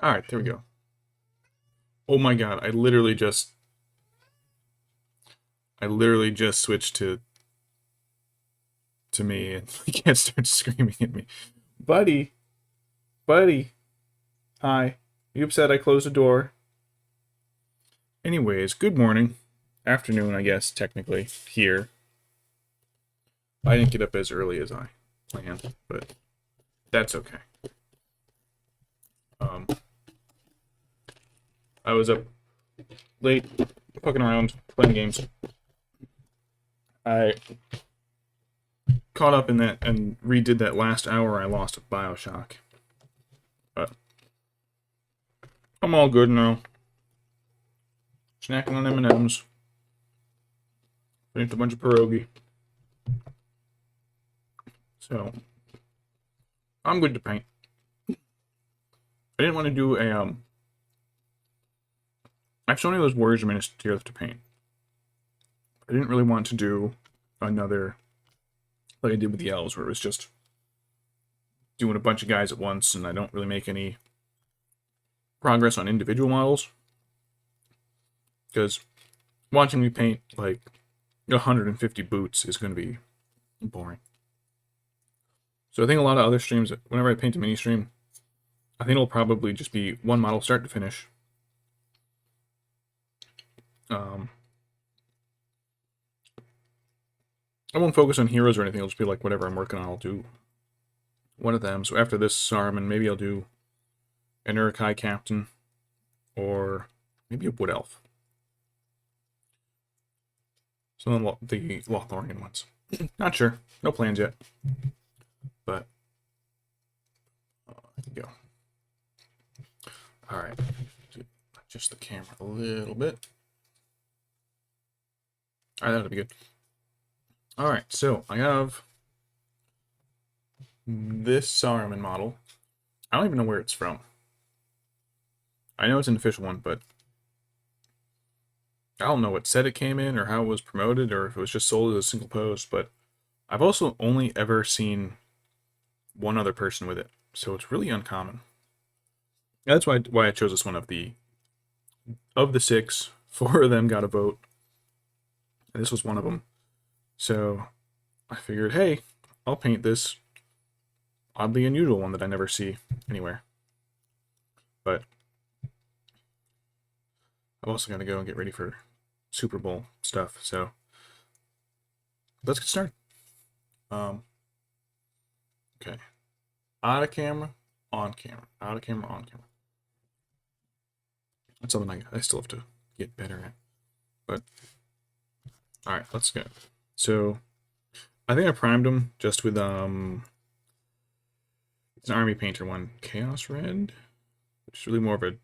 Alright, there we go. Oh my god, I literally just switched to me and he can't start screaming at me. Buddy, buddy, hi. You upset I closed the door? Anyways, good morning. Afternoon, I guess, technically, here. I didn't get up as early as I planned, but that's okay. I was up late, fucking around, playing games. I caught up in that and redid that last hour I lost of Bioshock. But I'm all good now. Snacking on M&Ms. Finished a bunch of pierogi. So, I'm good to paint. I didn't want to do a, I have so many of those warriors miniatures to paint. I didn't really want to do another, like I did with the elves, where it was just doing a bunch of guys at once, and I don't really make any progress on individual models. Because watching me paint, like, 150 boots is going to be boring. So I think a lot of other streams, whenever I paint a mini stream, I think it'll probably just be one model start to finish. I won't focus on heroes or anything, it'll just be like whatever I'm working on, I'll do one of them. So after this Saruman, maybe I'll do an Uruk-hai captain, or maybe a wood elf. Some of the Lothlorien ones. Not sure. No plans yet. But, there you go. Alright. Adjust the camera a little bit. Alright, that'll be good. Alright, so I have this Saruman model. I don't even know where it's from. I know it's an official one, but I don't know what set it came in, or how it was promoted, or if it was just sold as a single post, but I've also only ever seen one other person with it, so it's really uncommon. That's why I chose this one. Of the 6, 4 of them got a vote, and this was one of them. So I figured, hey, I'll paint this oddly unusual one that I never see anywhere. But I'm also going to go and get ready for Super Bowl stuff, so let's get started. Okay. Out of camera, on camera. Out of camera, on camera. That's something I still have to get better at. But, alright, let's go. So, I think I primed them just with, it's an Army Painter one. Chaos Red, which is really more of a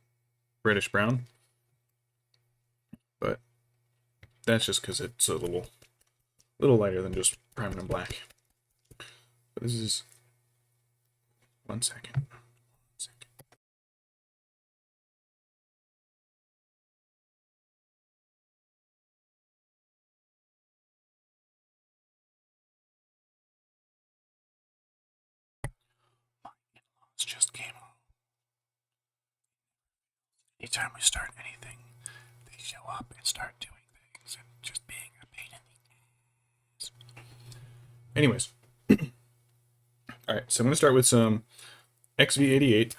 reddish brown. But, that's just because it's a little lighter than just priming them black. But this is... One second. My in-laws just came home. Anytime we start anything, they show up and start doing things and just being a pain in the ass. Anyways. Alright, so I'm going to start with some XV88.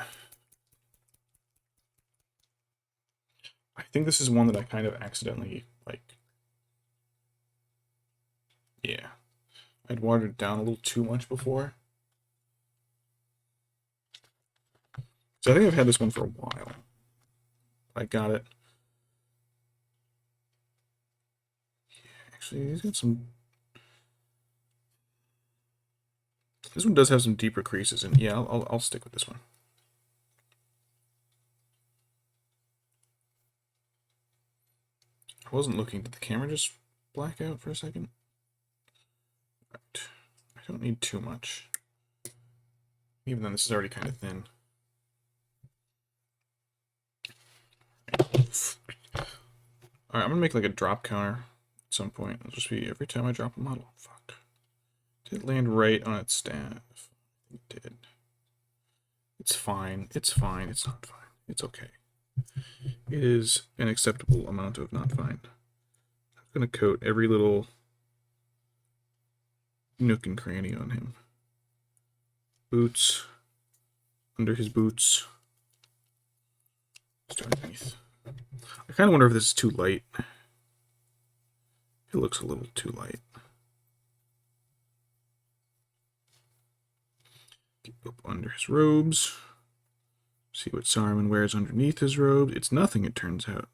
I think this is one that I kind of accidentally, yeah. I'd watered it down a little too much before. So I think I've had this one for a while. I got it. Yeah, actually, he's got some... This one does have some deeper creases, and yeah, I'll stick with this one. I wasn't looking. Did the camera just black out for a second? Right. I don't need too much. Even though this is already kind of thin. Alright, I'm gonna make like a drop counter at some point. It'll just be every time I drop a model. Fuck. Did it land right on its staff? It did. It's fine. It's fine. It's not fine. It's okay. It is an acceptable amount of not fine. I'm going to coat every little nook and cranny on him. Boots. Under his boots. Just underneath. I kind of wonder if this is too light. It looks a little too light. Get up under his robes. See what Saruman wears underneath his robes. It's nothing, it turns out.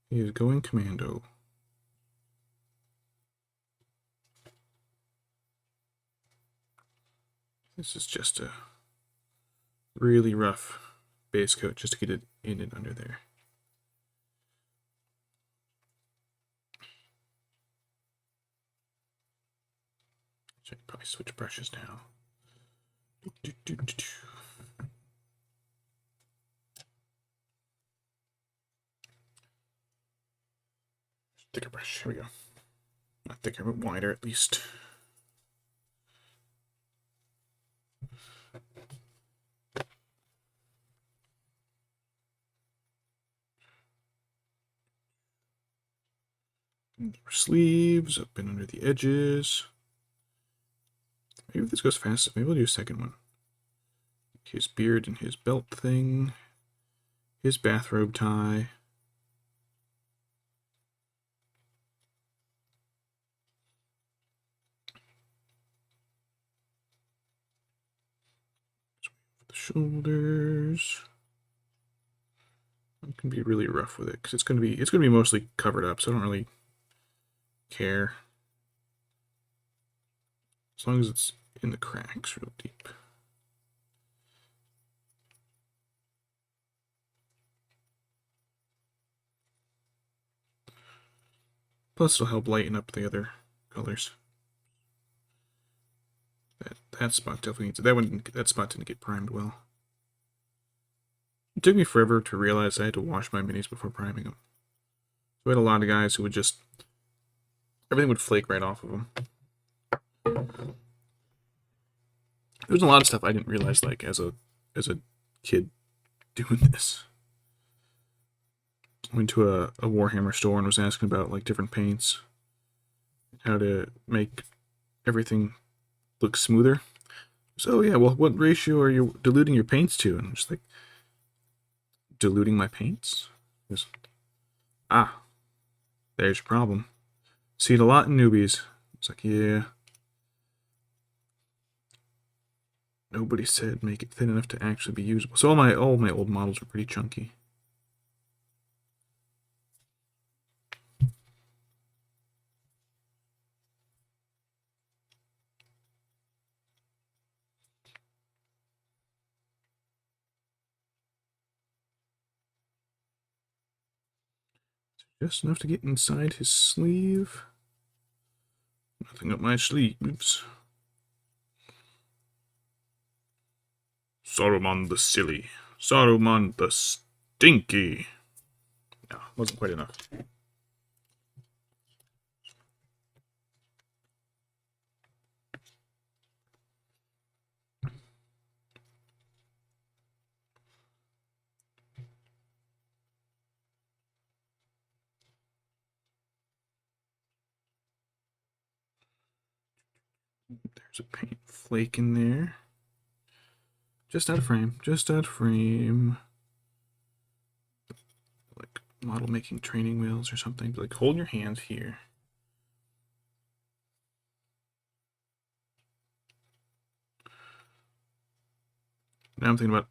He is going commando. This is just a really rough base coat just to get it in and under there. So I can probably switch brushes now. Thicker brush. Here we go. Not thicker, but wider at least. Sleeves up and under the edges. Maybe if this goes fast, maybe we'll do a second one. His beard and his belt thing. His bathrobe tie. The shoulders. I'm gonna be really rough with it because it's gonna be mostly covered up, so I don't really care. As long as it's in the cracks real deep. Plus it'll help lighten up the other colors. That spot definitely needs it. That spot didn't get primed well. It took me forever to realize I had to wash my minis before priming them. So we had a lot of guys who would just everything would flake right off of them. There's a lot of stuff I didn't realize, like as a kid doing this. I went to a Warhammer store and was asking about like different paints, how to make everything look smoother. So yeah, well, what ratio are you diluting your paints to? And I'm just like, diluting my paints? Just, there's your problem. See it a lot in newbies. It's like, yeah. Nobody said make it thin enough to actually be usable. So all my old models are pretty chunky. Just enough to get inside his sleeve. Nothing up my sleeves. Saruman the silly. Saruman the stinky. No, wasn't quite enough. There's a paint flake in there. Just out of frame. Just out of frame. Like model making training wheels or something. Like hold your hands here. Now I'm thinking about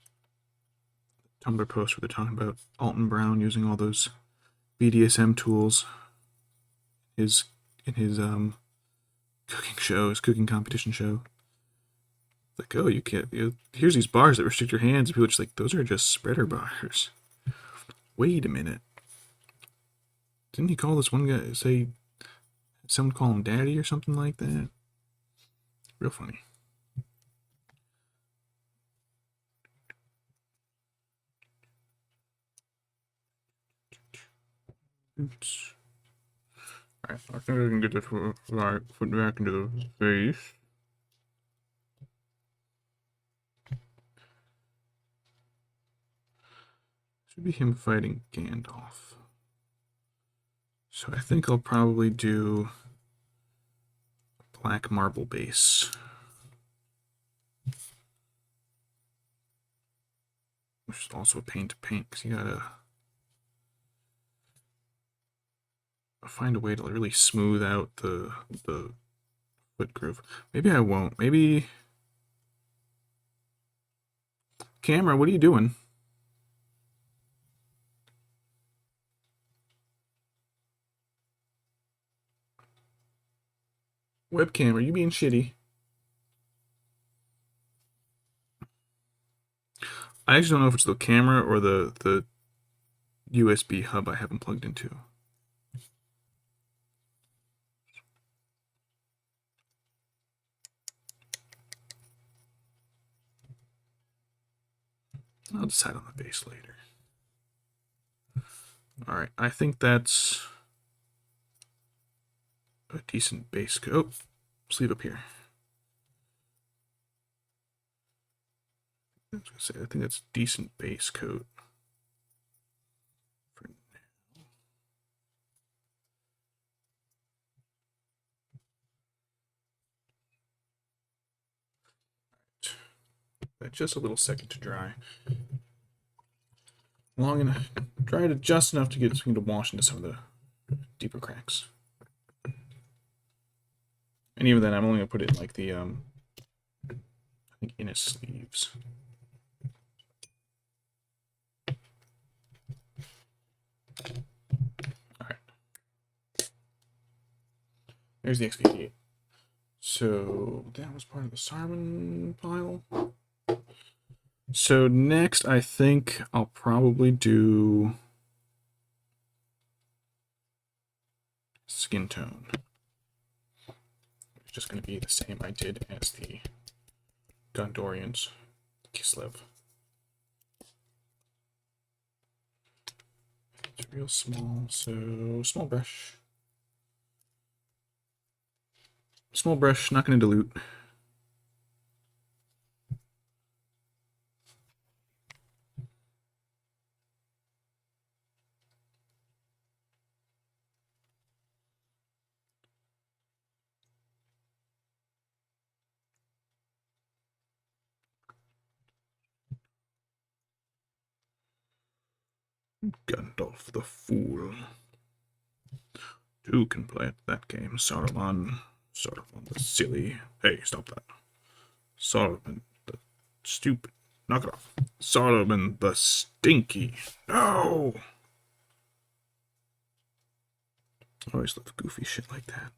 Tumblr post where they're talking about Alton Brown using all those BDSM tools in his cooking show, his cooking competition show. Like, oh, you can't. Here's these bars that restrict your hands. And people are just like, those are just spreader bars. Wait a minute. Didn't he call this one guy, say, someone call him daddy or something like that? Real funny. Oops. Alright, I think I can get this foot back into the face. Should be him fighting Gandalf. So I think I'll probably do black marble base. Which is also a pain to paint, because you gotta find a way to really smooth out the foot groove. Maybe I won't. Maybe... Camera, what are you doing? Webcam, are you being shitty? I actually don't know if it's the camera or the USB hub I haven't plugged into. I'll decide on the base later. Alright, I think that's a decent base coat. Oh, sleeve up here. I was gonna say, I think that's decent base coat. For now. Right. Just a little second to dry. Long enough, dry it just enough to get it to wash into some of the deeper cracks. And even then, I'm only gonna put it in like the I think in his sleeves. All right. There's the XP8. So that was part of the Saruman pile. So next, I think I'll probably do skin tone. It's just going to be the same I did as the Gondorians, Kislev. It's real small, so small brush. Small brush, not going to dilute. Gandalf the Fool. Two can play at that game. Saruman. Saruman the silly. Hey, stop that. Saruman the stupid. Knock it off. Saruman the stinky. No! I always love goofy shit like that.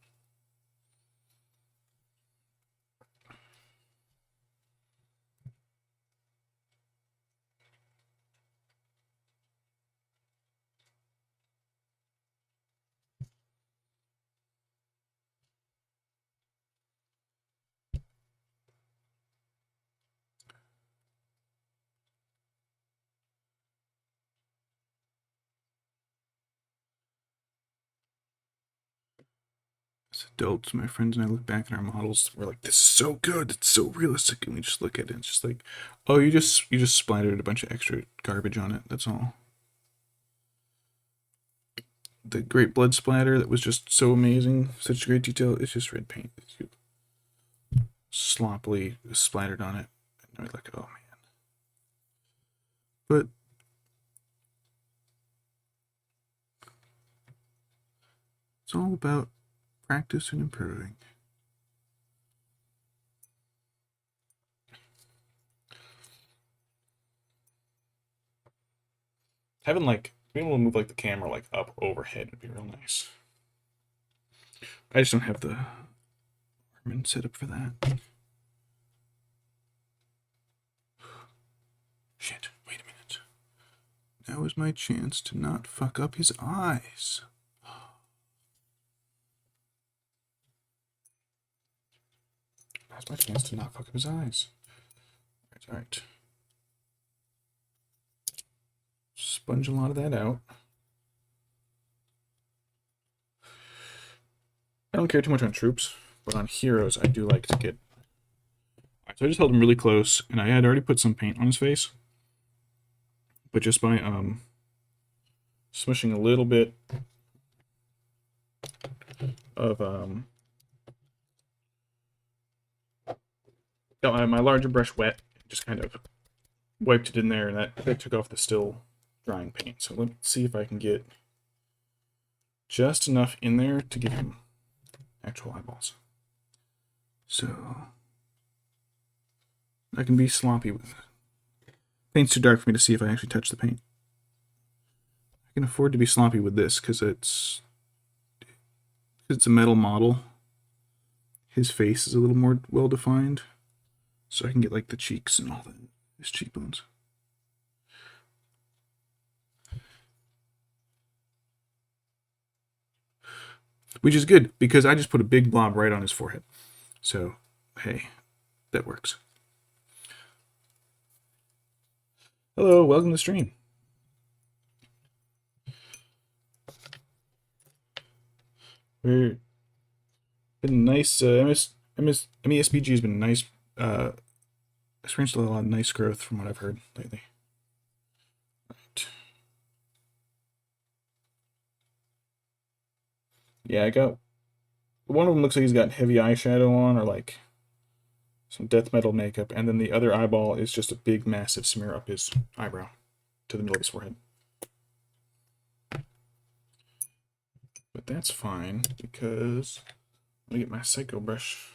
As adults, my friends and I look back at our models. We're like, "This is so good. It's so realistic." And we just look at it. And it's just like, "Oh, you just splattered a bunch of extra garbage on it. That's all." The great blood splatter that was just so amazing, such great detail. It's just red paint. It's sloppily splattered on it. And we're like, "Oh man." But it's all about practice and improving. Having like being able to move like the camera like up overhead would be real nice. I just don't have the Armin set up for that. Shit, wait a minute. Now is my chance to not fuck up his eyes. Now's my chance to not fuck up his eyes. Alright. Sponge a lot of that out. I don't care too much on troops, but on heroes, I do like to get... Alright, so I just held him really close, and I had already put some paint on his face. But just by Smushing a little bit of got my larger brush wet, just kind of wiped it in there, and that took off the still drying paint. So let's see if I can get just enough in there to give him actual eyeballs. So I can be sloppy with it. Paint's too dark for me to see if I actually touch the paint. I can afford to be sloppy with this because it's a metal model. His face is a little more well defined, so I can get like the cheeks and all that, his cheekbones. Which is good because I just put a big blob right on his forehead. So, hey, that works. Hello, welcome to the stream. We're been nice. MESBG has been nice. Experienced a lot of nice growth from what I've heard lately. Right. Yeah, I got one of them. Looks like he's got heavy eyeshadow on, or like some death metal makeup, and then the other eyeball is just a big, massive smear up his eyebrow to the middle of his forehead. But that's fine because let me get my Psycho brush.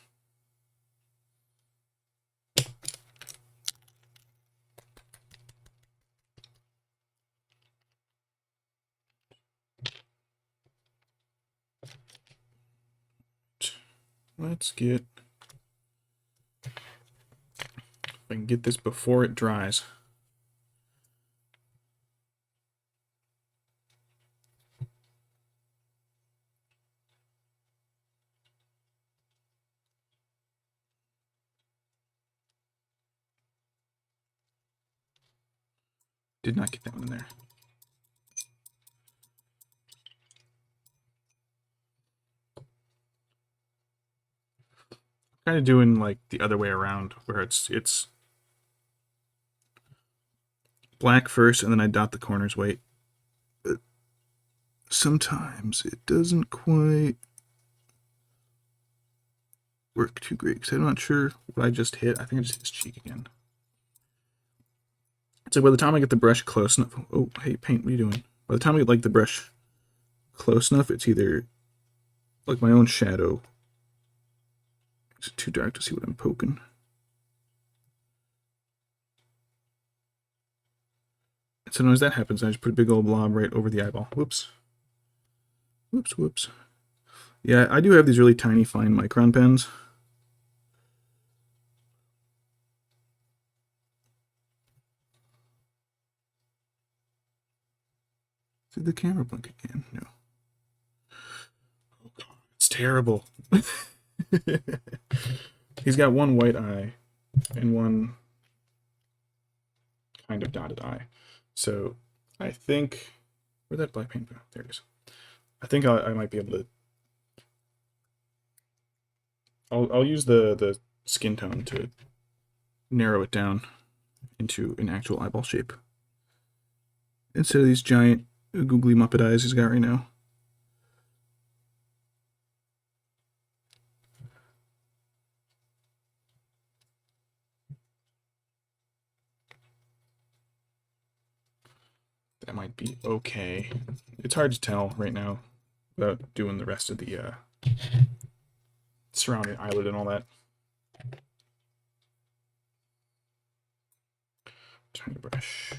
Let's get, if I can get this before it dries. Did not get that one in there. Kind of doing like the other way around, where it's black first, and then I dot the corners white. But sometimes it doesn't quite work too great because I'm not sure what I just hit. I think I just hit his cheek again. So by the time I get the brush close enough, oh hey paint, what are you doing? By the time I get like the brush close enough, it's either like my own shadow. It's too dark to see what I'm poking. And sometimes that happens, I just put a big old blob right over the eyeball. Whoops. Whoops, whoops. Yeah, I do have these really tiny, fine micron pens. Did the camera blink again? No. Oh god, it's terrible. He's got one white eye and one kind of dotted eye. So I think, where'd that black paint go? There it is. I think I might be able to. I'll use the skin tone to narrow it down into an actual eyeball shape instead of these giant googly Muppet eyes he's got right now. That might be okay. It's hard to tell right now without doing the rest of the surrounding eyelid and all that. Tiny brush.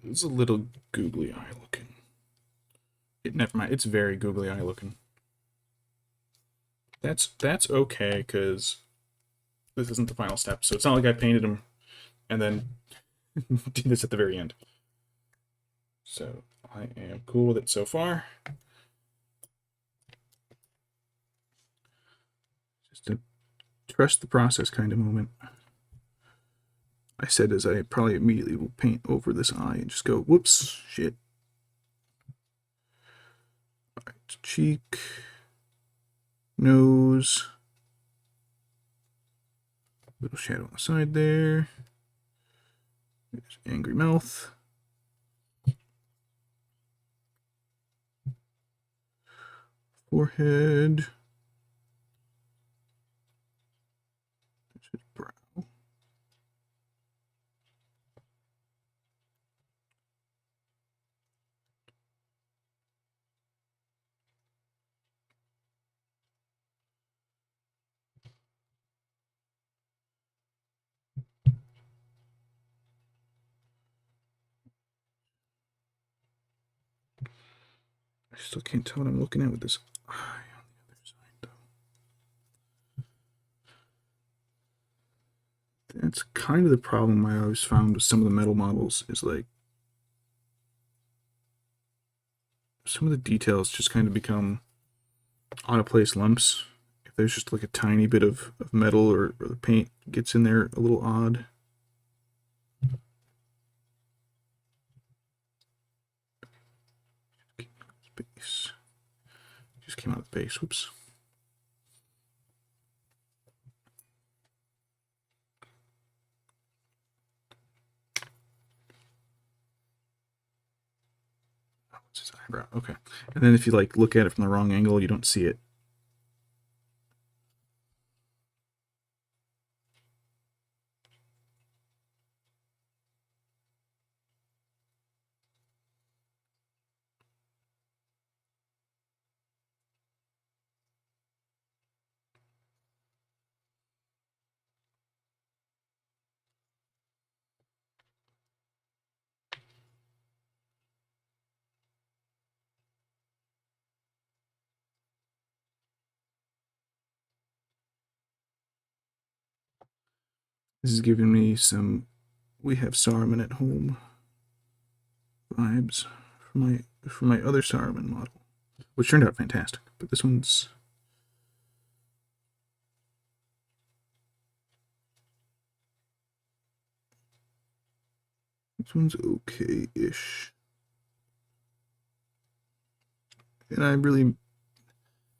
It's a little googly eye looking. Never mind. It's very googly eye looking. That's okay because this isn't the final step. So it's not like I painted him and then did this at the very end. So I am cool with it so far. Just a trust the process kind of moment. I said as I probably immediately will paint over this eye and just go, whoops, shit. All right, cheek, nose, Little shadow on the side there. There's angry mouth. Forehead. There's his brow. I still can't tell what I'm looking at with this eye on the other side, though. That's kind of the problem I always found with some of the metal models, is like some of the details just kind of become out of place lumps. If there's just like a tiny bit of metal or the paint gets in there a little odd. Base. Just came out of the base. Whoops. Oh, what's his eyebrow? Okay. And then if you like look at it from the wrong angle, you don't see it. This is giving me some "We Have Saruman at Home" vibes for my other Saruman model, which turned out fantastic. But this one's okay-ish, and I really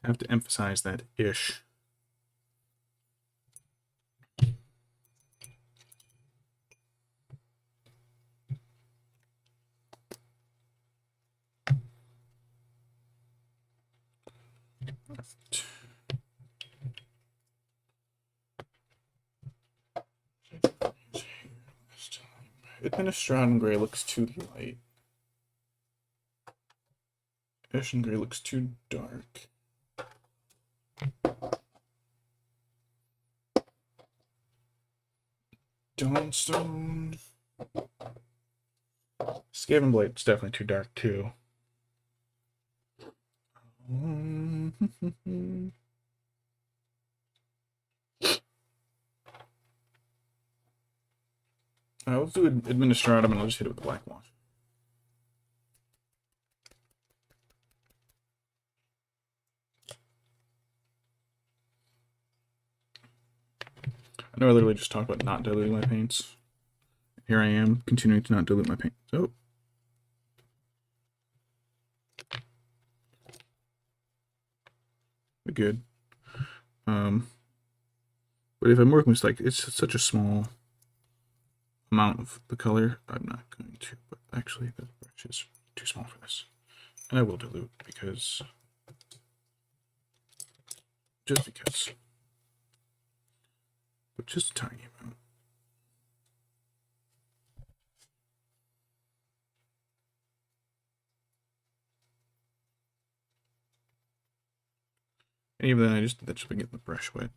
have to emphasize that ish. Administratum Gray looks too light. Ashen Gray looks too dark. Dawnstone. Skaven Blade's definitely too dark too. Let's do Administratum and I'll just hit it with the black wash. I know I literally just talked about not diluting my paints. Here I am, continuing to not dilute my paint. So, we're good. But if I'm working with, like, it's such a small amount of the color, I'm not going to. But actually, the brush is too small for this. And I will dilute because, just because. But just a tiny amount. And even then, I just did that just to get the brush wet.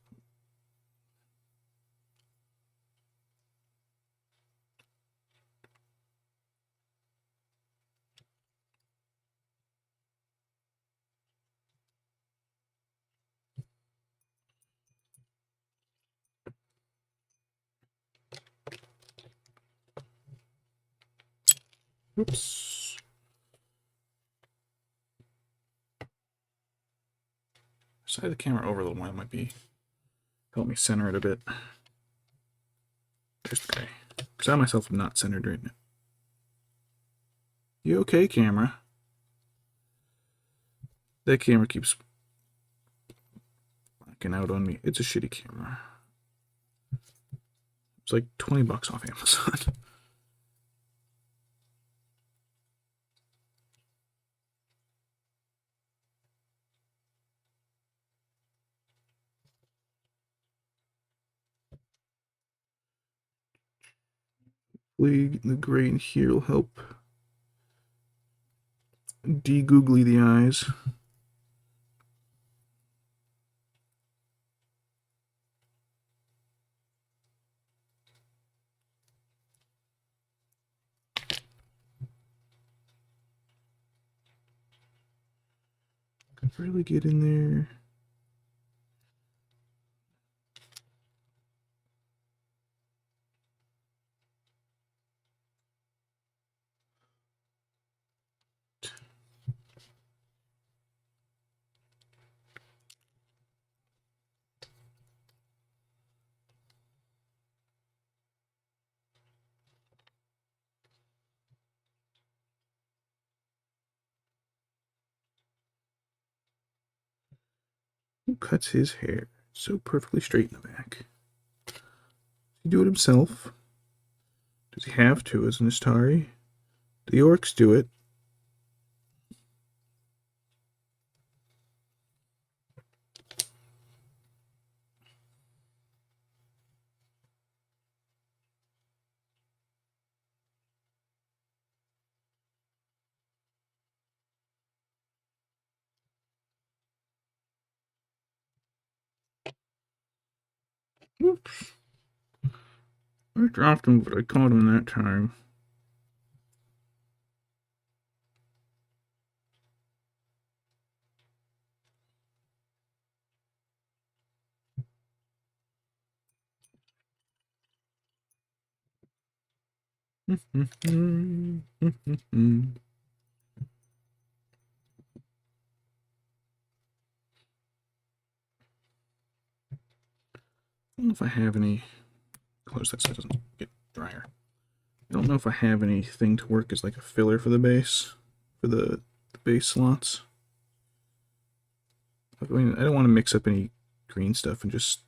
Oops. Slide the camera over a little more. It might be help me center it a bit. There's the gray. Because I myself am not centered right now. You okay, camera? That camera keeps blacking out on me. It's a shitty camera. It's like 20 bucks off Amazon. The gray in here will help de-googly the eyes. Can barely get in there. Who cuts his hair so perfectly straight in the back? Does he do it himself? Does he have to as an Istari? The orcs do it. Oops. I dropped him, but I caught him that time. I don't know if I have any. Close that so it doesn't get drier. I don't know if I have anything to work as like a filler for the base, for the base slots. I mean, I don't want to mix up any green stuff and just.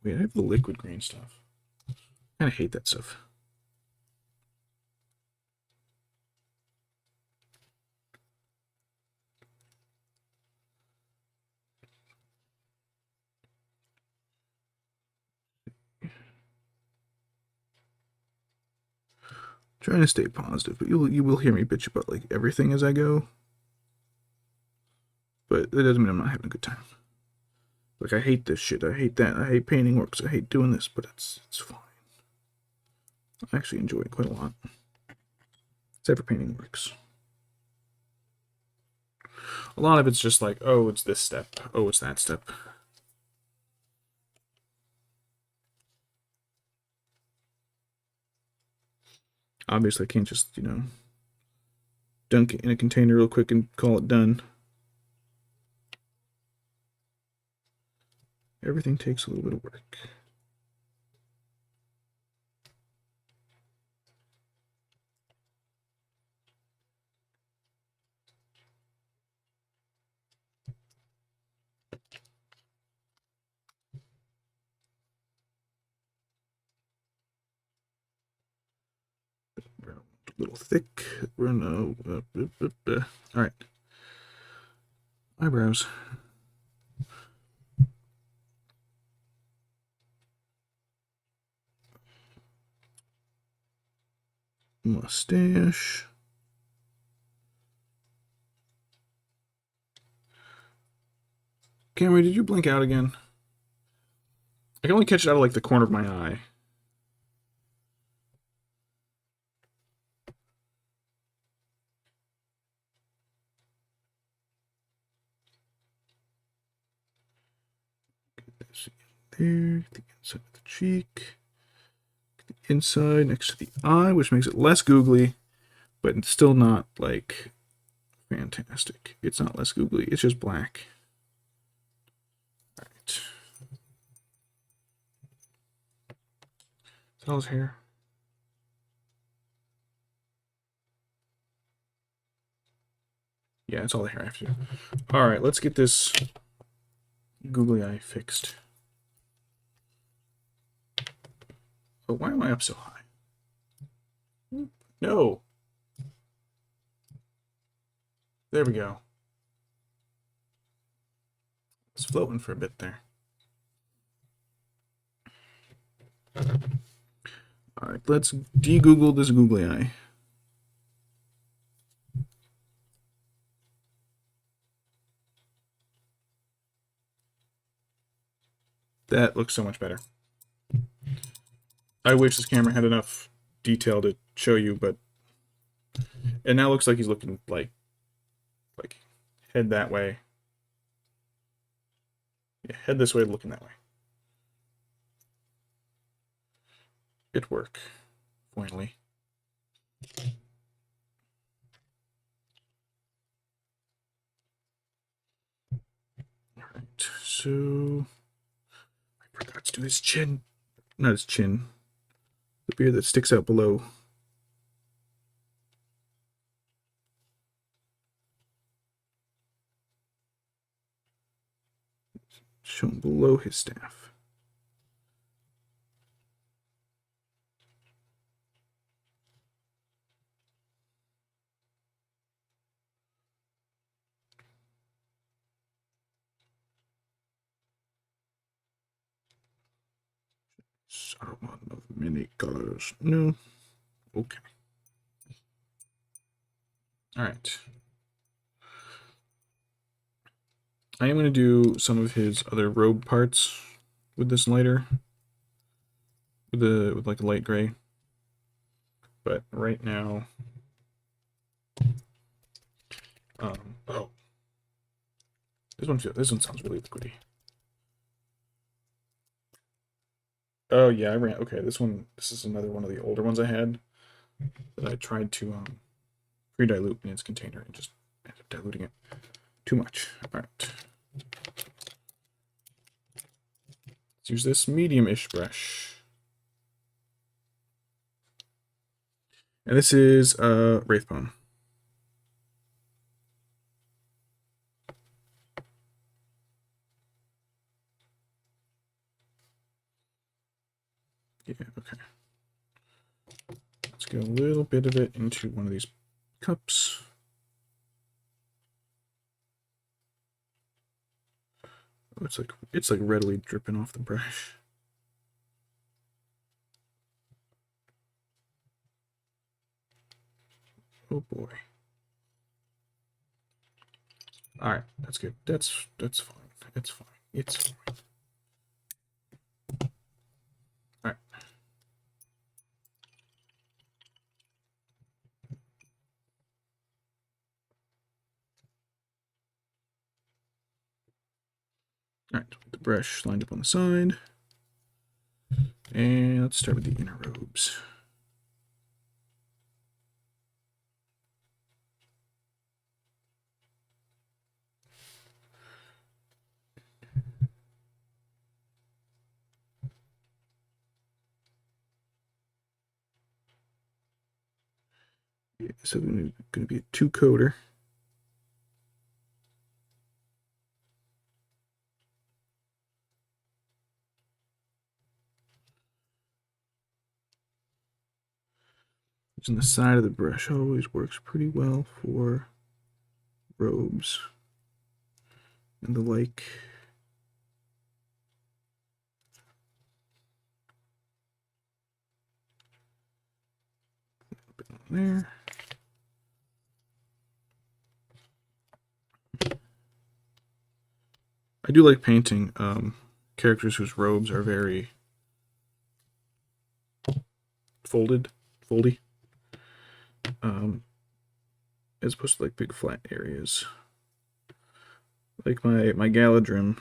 Wait, I have the liquid green stuff. I kind of hate that stuff. Trying to stay positive, but you will hear me bitch about like everything as I go. But that doesn't mean I'm not having a good time. Like I hate this shit. I hate that. I hate painting works. I hate doing this, but it's fine. I actually enjoy it quite a lot. Except for painting works. A lot of it's just like, oh, it's this step. Oh, it's that step. Obviously, I can't just, dunk it in a container real quick and call it done. Everything takes a little bit of work. A little thick. All right. Eyebrows. Mustache. Camry, did you blink out again? I can only catch it out of like the corner of my eye. Get this there, the inside of the cheek, the inside next to the eye, which makes it less googly, but it's still not like fantastic. It's not less googly, it's just black. Alright. Is that all his hair? Yeah, it's all the hair I have to do. Alright, let's get this googly eye fixed. Oh, why am I up so high? No. There we go. It's floating for a bit there. All right, let's de-Google this googly eye. That looks so much better. I wish this camera had enough detail to show you, but it now looks like he's looking like head that way. Yeah, head this way, looking that way. It worked, finally. Alright, so I forgot to do his chin. Not his chin. The beard that sticks out below. Shown below his staff. Saruman of many colors. No. Okay. Alright. I am going to do some of his other robe parts with this lighter. With like a light gray. But right now... oh. This one sounds really liquidy. Oh yeah, I ran. Okay, this is another one of the older ones I had that I tried to pre-dilute in its container and just ended up diluting it too much. All right, let's use this medium-ish brush, and this is Wraithbone. Yeah, okay. Let's get a little bit of it into one of these cups. Oh, it's like readily dripping off the brush. Oh boy. All right, that's good. That's fine. It's fine. It's fine. All right. All right, the brush lined up on the side. And let's start with the inner robes. Yeah, so going to be a two-coater. Using the side of the brush always works pretty well for robes and the like. A bit on there. I do like painting characters whose robes are very foldy, as opposed to like big flat areas. Like my Galadrim,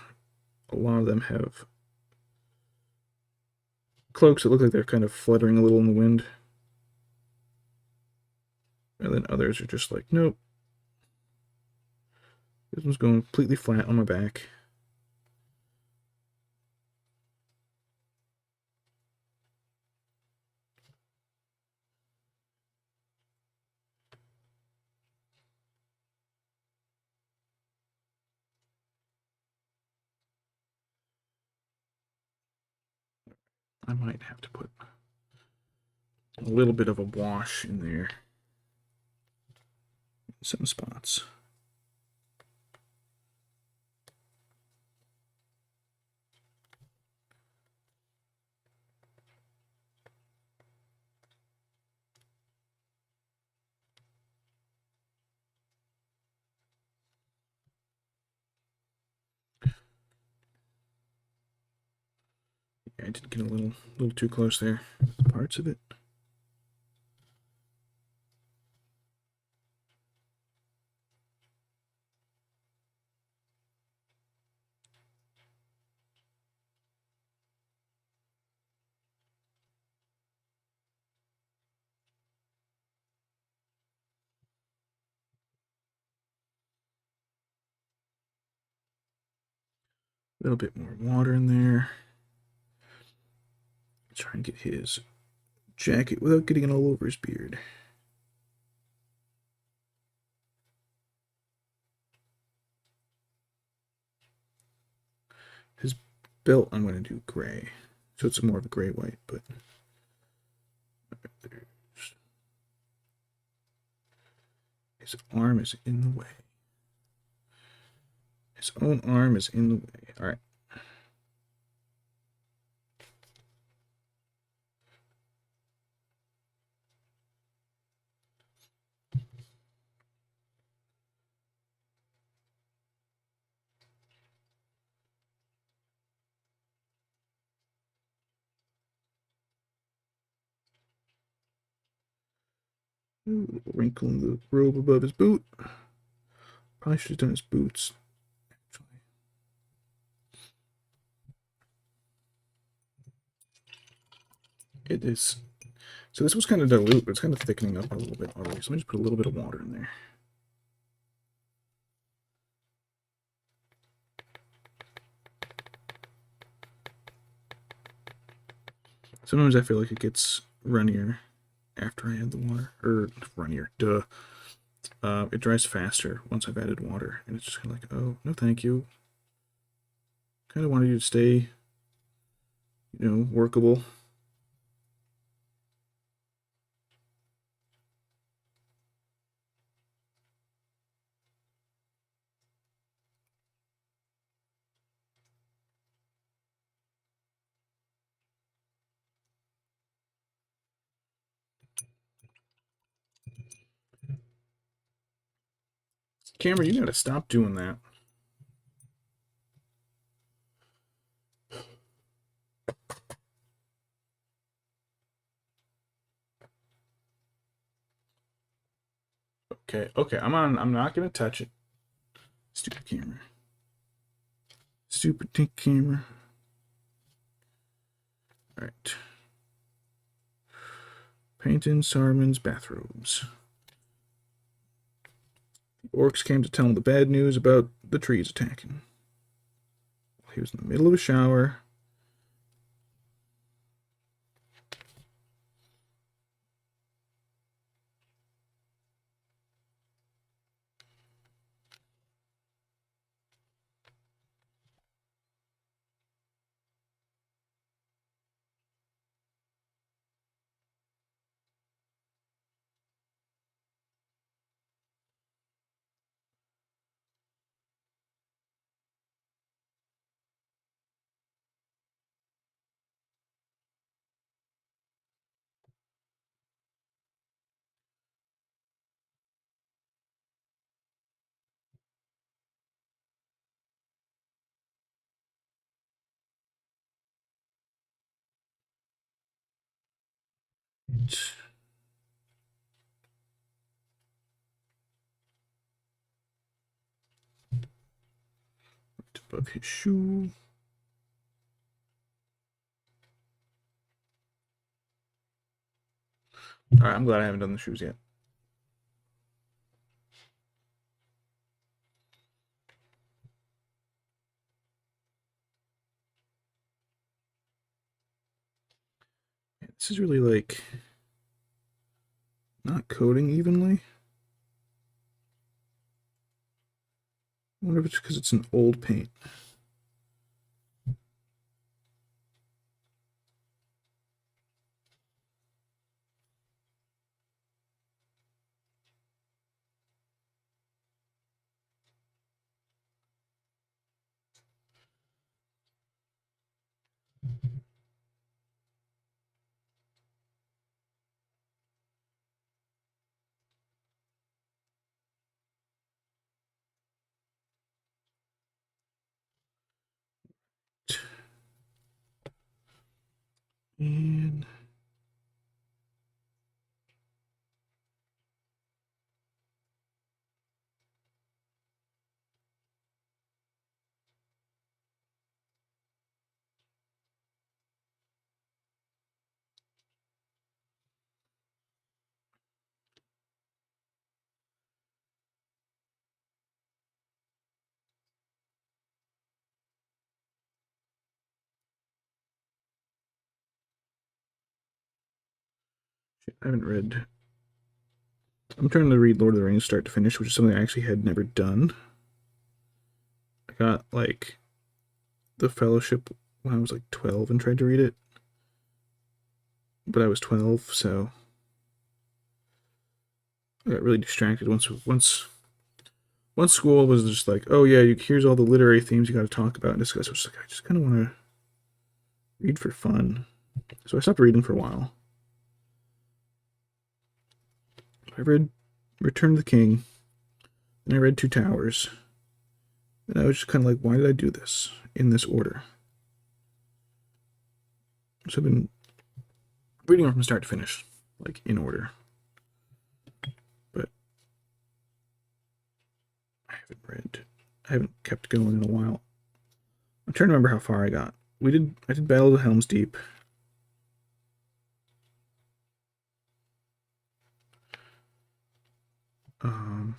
a lot of them have cloaks that look like they're kind of fluttering a little in the wind. And then others are just like, nope. This one's going completely flat on my back. I might have to put a little bit of a wash in there. Some spots. Yeah, I did get a little too close there. Parts of it. A little bit more water in there. Try and get his jacket without getting it all over his beard. His belt I'm going to do gray. So it's more of a gray-white, but his arm is in the way. His own arm is in the way. All right. Ooh, wrinkle in the robe above his boot. Probably should have done his boots. Actually. It is. So this was kind of dilute, but it's kind of thickening up a little bit already. So let me just put a little bit of water in there. Sometimes I feel like it gets runnier after I add the water. Or runnier, duh. It dries faster once I've added water. And it's just kind of like, oh, no thank you. Kind of wanted you to stay, workable. Camera, you gotta stop doing that. Okay, I'm not gonna touch it. Stupid camera. Stupid pink camera. Alright. Painting Saruman's bathrobes. The orcs came to tell him the bad news about the trees attacking. He was in the middle of a shower. Above his shoe. Alright, I'm glad I haven't done the shoes yet. This is really like not coating evenly. I wonder if it's because it's an old paint. And I haven't read. I'm trying to read Lord of the Rings start to finish, which is something I actually had never done. I got like the Fellowship when I was like 12 and tried to read it, but I was 12, so I got really distracted once school was just like, oh yeah, here's all the literary themes you got to talk about and discuss. I was like, I just kind of want to read for fun, so I stopped reading for a while. I read Return of the King, and I read Two Towers, and I was just kind of like, why did I do this in this order? So I've been reading them from start to finish, like in order. But I haven't kept going in a while. I'm trying to remember how far I got. I did Battle of the Helm's Deep. Um,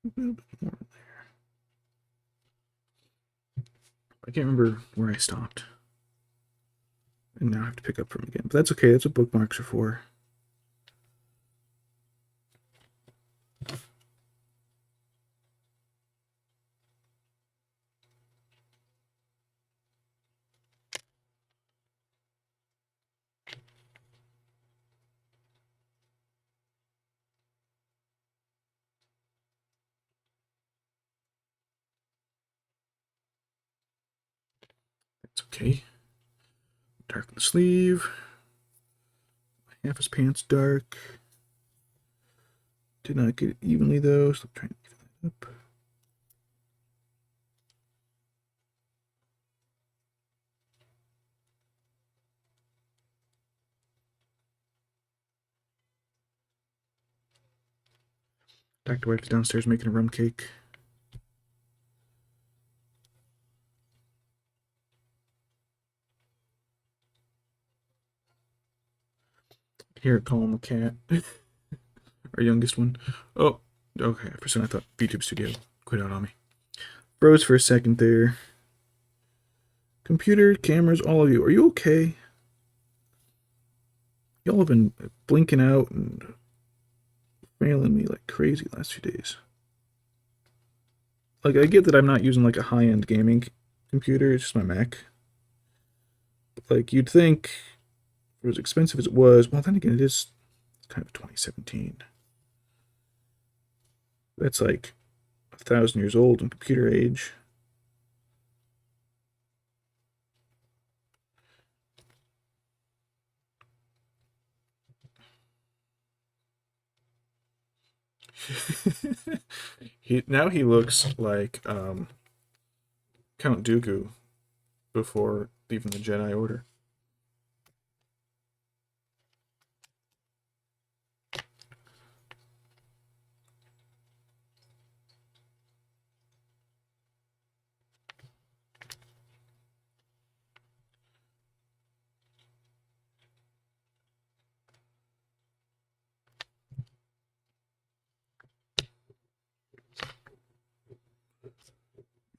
a little bit more there. I can't remember where I stopped. And now I have to pick up from again. But that's okay, that's what bookmarks are for. It's okay. Darken the sleeve. Half his pants dark. Did not get it evenly though, so I'm trying to even that up. Dr. Wife's downstairs making a rum cake. Hear it calling the cat. Our youngest one. Oh, okay. For a second I thought VTube Studio quit out on me. Froze for a second there. Computer, cameras, all of you. Are you okay? Y'all have been blinking out and failing me like crazy last few days. Like, I get that I'm not using like a high-end gaming computer, it's just my Mac. Like, you'd think it was expensive as it was. Well, then again, it is kind of 2017. That's like 1,000 years old in computer age. He looks like Count Dooku before leaving the Jedi Order.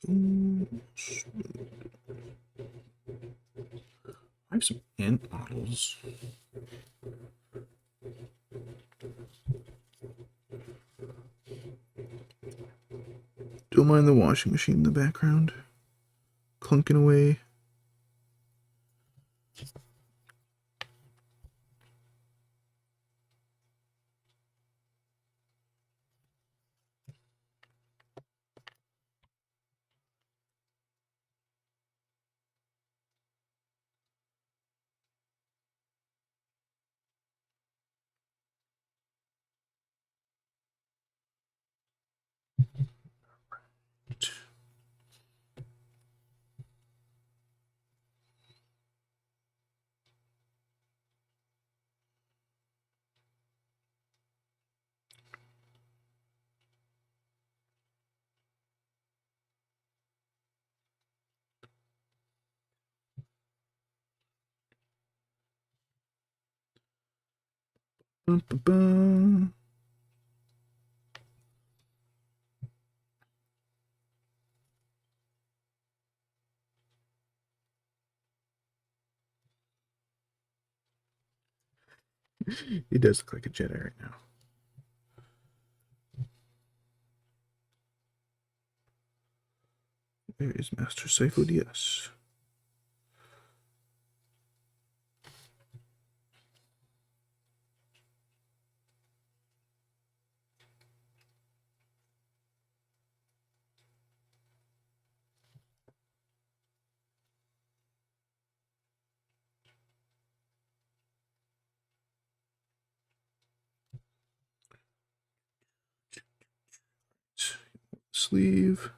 I have some ant models. Don't mind the washing machine in the background, clunking away. Bum, bum, bum. He does look like a Jedi right now. There is Master Sifo DS. Sleeve.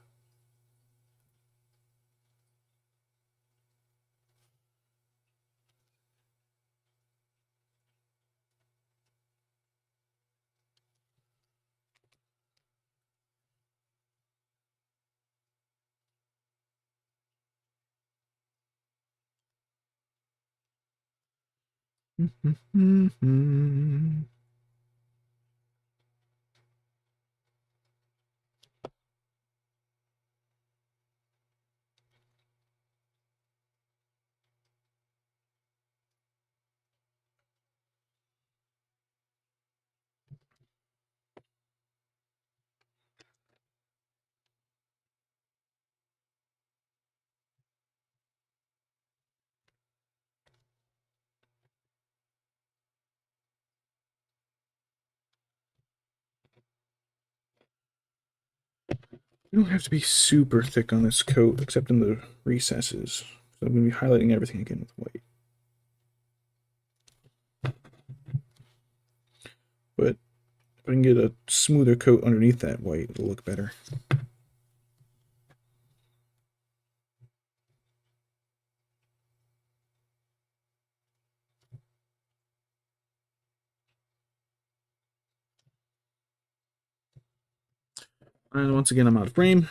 You don't have to be super thick on this coat, except in the recesses. So I'm going to be highlighting everything again with white. But if I can get a smoother coat underneath that white, it'll look better. And once again, I'm out of frame.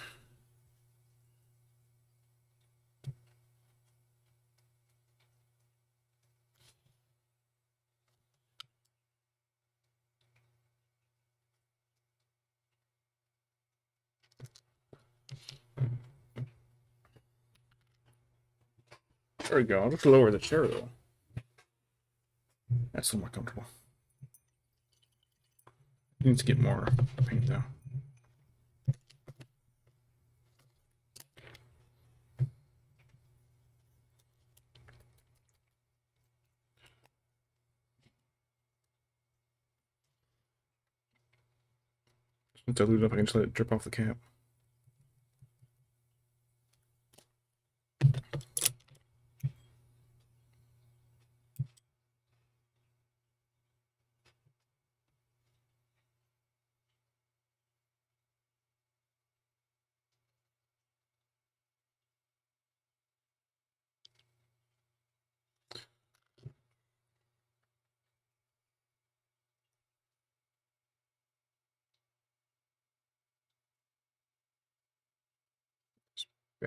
There we go. I'll just lower the chair though. That's a little more comfortable. Needs to get more paint though. Once I dilute it up, I can just let it drip off the cap.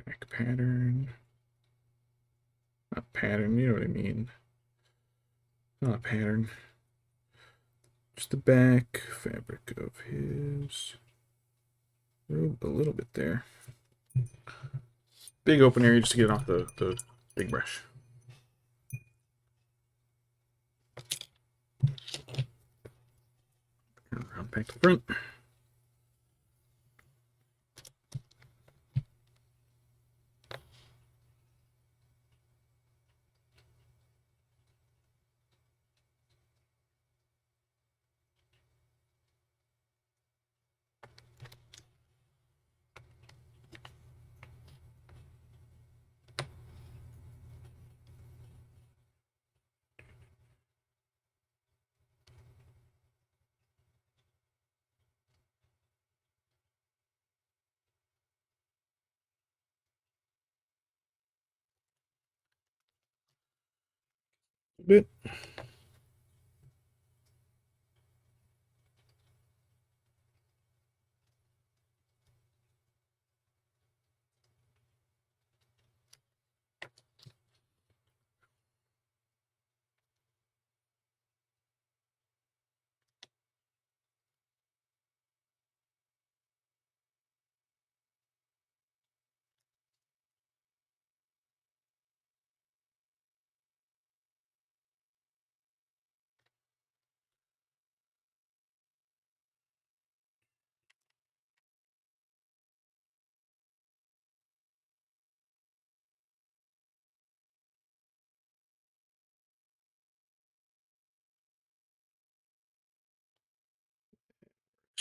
Back pattern. Not pattern, you know what I mean. Not a pattern. Just the back fabric of his robe a little bit there. Big open area just to get it off the big brush. Around back to the front. A bit.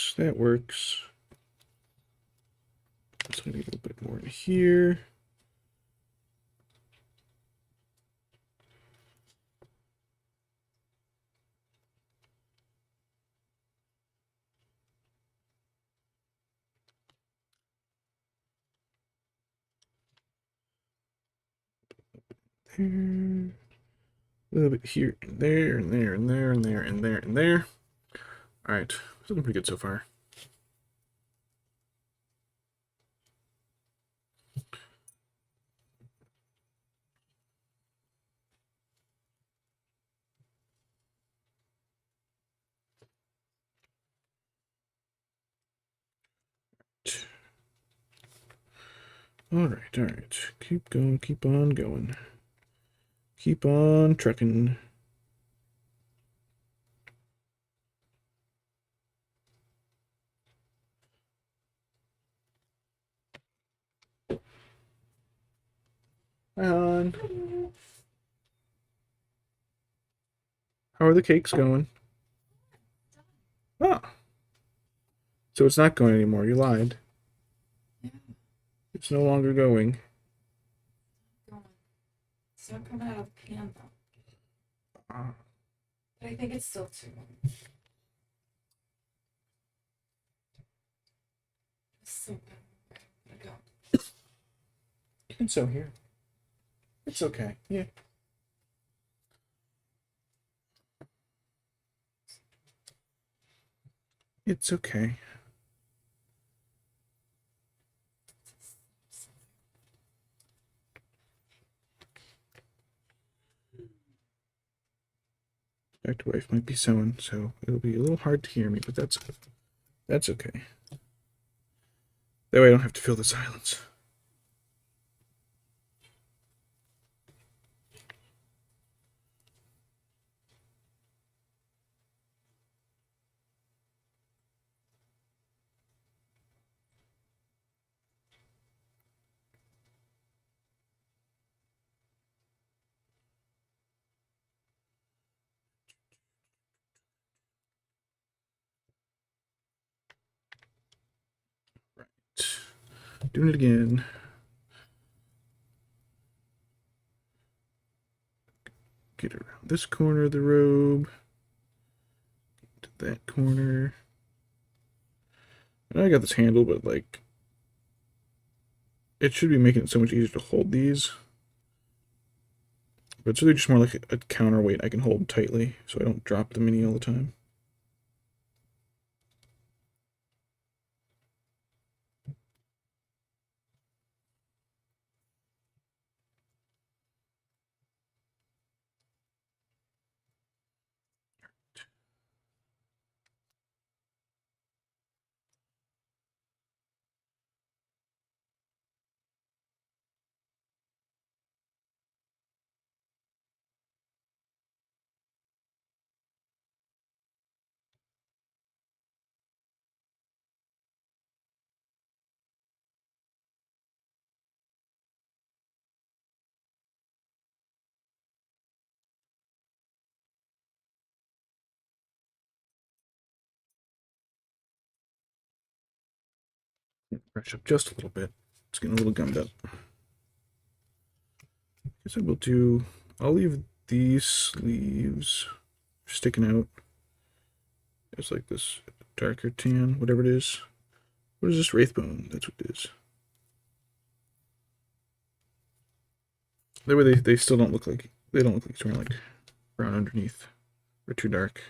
works. That works. Just gonna get a little bit more in here. There. A little bit here and there and there and there and there and there and there. All right, it's looking pretty good so far. All right, all right. Keep going, keep on going. Keep on trucking. Hi, hon. How are the cakes going? Ah, so it's not going anymore. You lied. It's no longer going. It's not coming out of the pan though. Ah. But I think it's still too long. It's so bad. I go. It's so here. It's okay. Yeah. It's okay. Dr. Wife might be sewing, so it'll be a little hard to hear me, but that's okay. That way I don't have to fill the silence. Right. Doing it again. Get around this corner of the robe. To that corner. I got this handle, but like it should be making it so much easier to hold these. But it's really just more like a counterweight I can hold tightly so I don't drop the mini all the time. Brush up just a little bit. It's getting a little gummed up. Guess I will do. I'll leave these sleeves sticking out. It's like this darker tan, whatever it is. What is this? Wraithbone. That's what it is. That way they still don't look like it's wearing like brown underneath or too dark.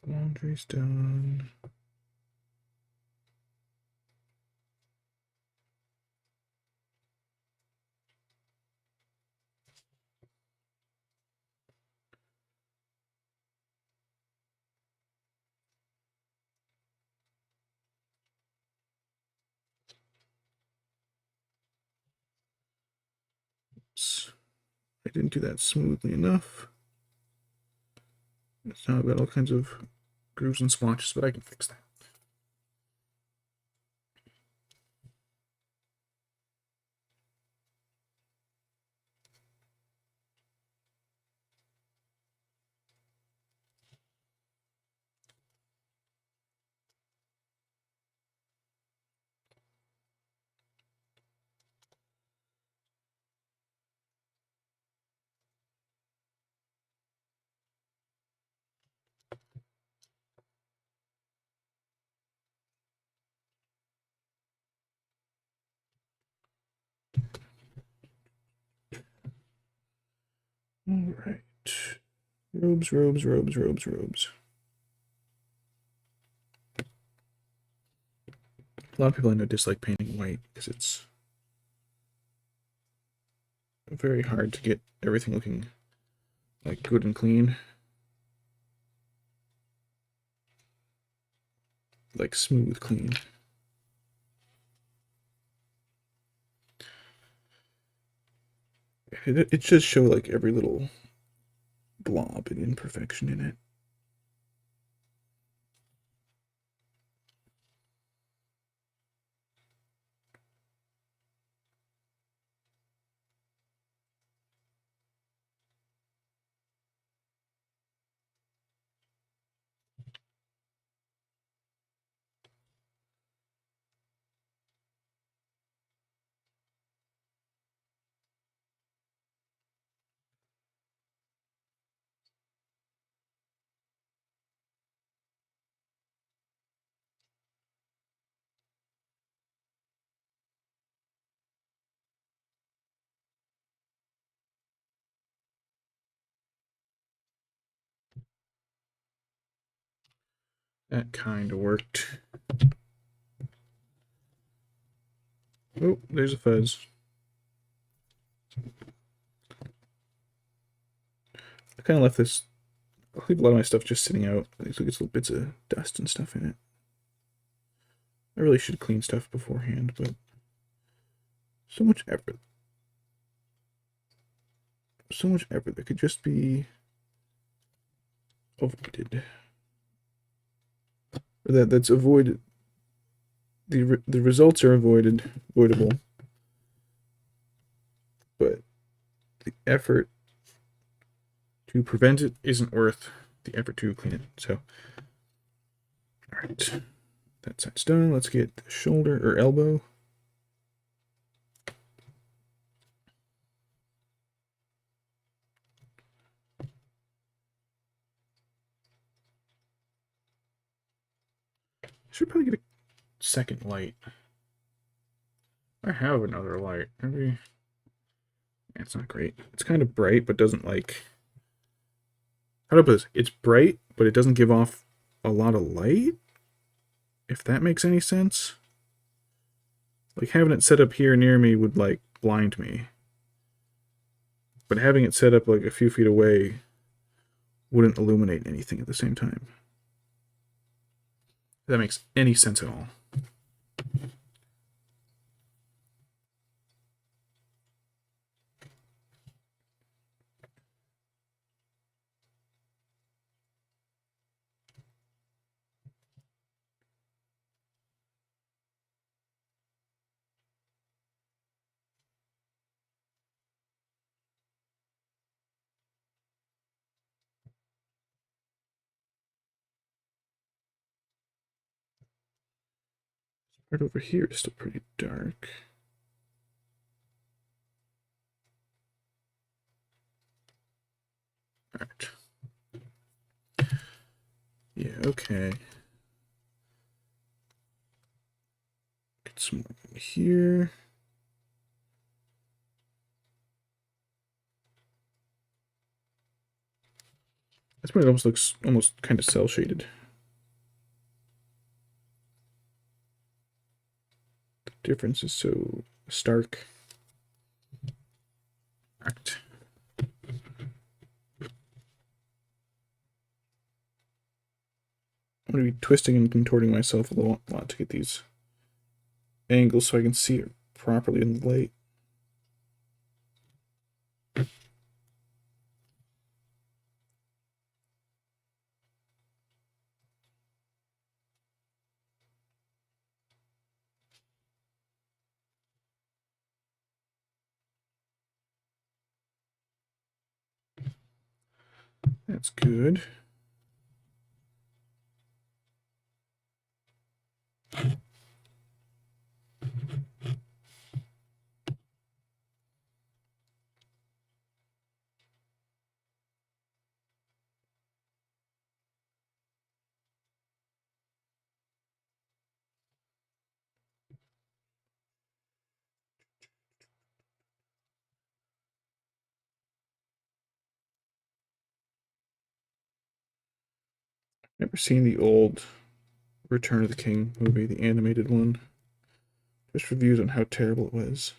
Laundry's done. Oops. I didn't do that smoothly enough. It's now got all kinds of grooves and splotches, but I can fix that. All right. Robes, robes, robes, robes, robes. A lot of people I know dislike painting white because it's very hard to get everything looking like good and clean. Like smooth clean. It just show like every little blob and imperfection in it. That kind of worked. Oh, there's a fuzz. I kind of left this. I leave a lot of my stuff just sitting out. These little bits of dust and stuff in it. I really should clean stuff beforehand, but so much effort. So much effort that could just be avoided. Or that's avoided. The results are avoidable, but the effort to prevent it isn't worth the effort to clean it. So, all right, that side's done. Let's get the shoulder or elbow. Should probably get a second light. I have another light. Maybe it's not great. It's kind of bright, but doesn't like. How do I put this? It's bright, but it doesn't give off a lot of light. If that makes any sense. Like having it set up here near me would like blind me. But having it set up like a few feet away wouldn't illuminate anything at the same time. If that makes any sense at all. Right over here is still pretty dark. Alright. Yeah, okay. Get some more in here. That's when it almost looks almost kind of cell shaded. The difference is so stark. Alright. I'm going to be twisting and contorting myself a lot to get these angles so I can see it properly in the light. That's good. Never seen the old Return of the King movie, the animated one. Just reviews on how terrible it was.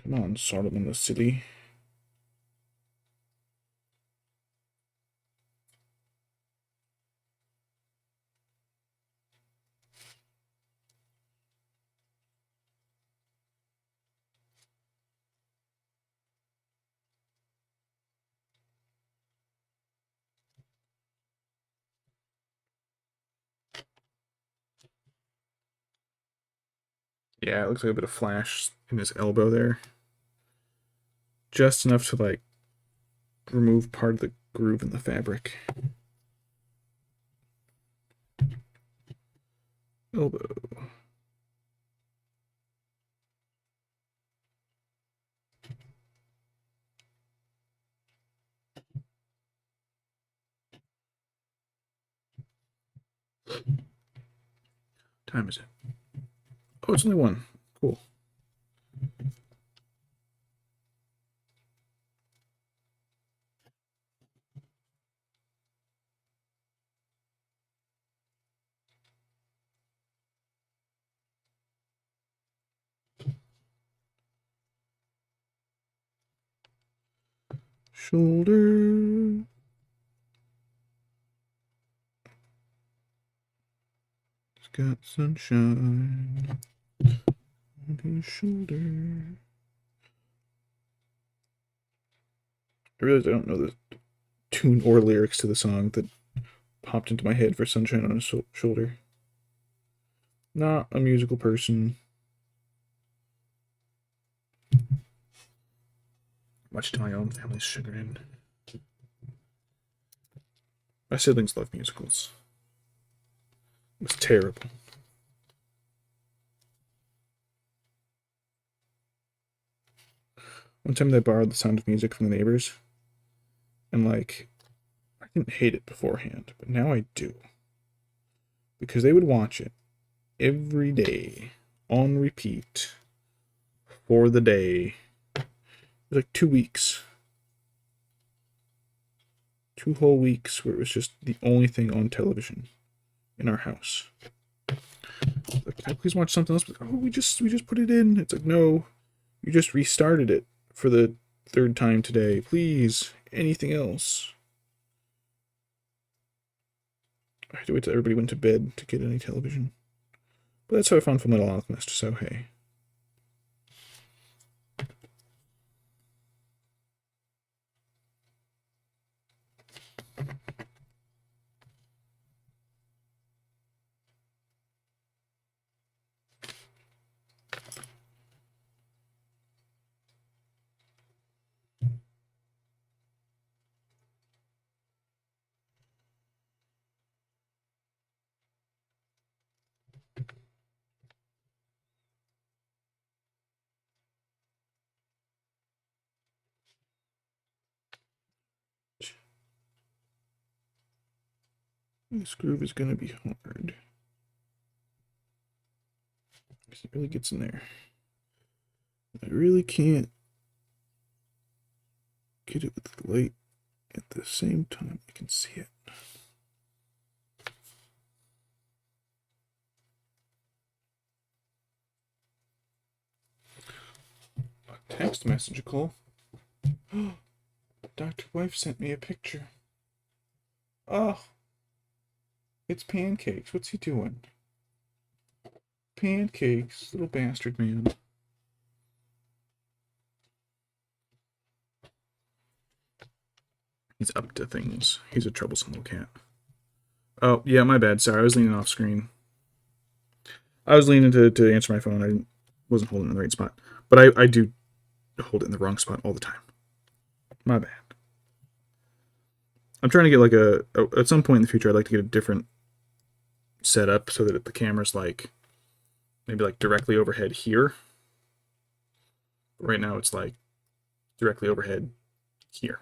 Come on, Saruman the city. Yeah, it looks like a bit of flash in his elbow there. Just enough to, like, remove part of the groove in the fabric. Elbow. Time is it? Oh, it's only one. Cool. Shoulder. He's got sunshine on his shoulder. I realize I don't know the tune or lyrics to the song that popped into my head for Sunshine on His Shoulder. Not a musical person. Much to my own family's chagrin. My siblings love musicals. It was terrible. One time they borrowed The Sound of Music from the neighbors, and, like, I didn't hate it beforehand, but now I do. Because they would watch it every day on repeat for the day. It was like 2 weeks. 2 whole weeks where it was just the only thing on television in our house. Like, can I please watch something else? Like, oh, we just put it in. It's like, no, you just restarted it for the third time today. Please, anything else? I had to wait till everybody went to bed to get any television. But that's how I found Fullmetal Alchemist, so hey. This groove is gonna be hard. Because it really gets in there. I really can't get it with the light at the same time I can see it. A text messageable. Dr. Wife sent me a picture. Oh, it's Pancakes. What's he doing? Pancakes, little bastard man. He's up to things. He's a troublesome little cat. Oh, yeah, my bad. Sorry, I was leaning off screen. I was leaning to answer my phone. I wasn't holding it in the right spot. But I do hold it in the wrong spot all the time. My bad. I'm trying to get like at some point in the future, I'd like to get a different setup so that the camera's like maybe like directly overhead here. Right now it's like directly overhead here.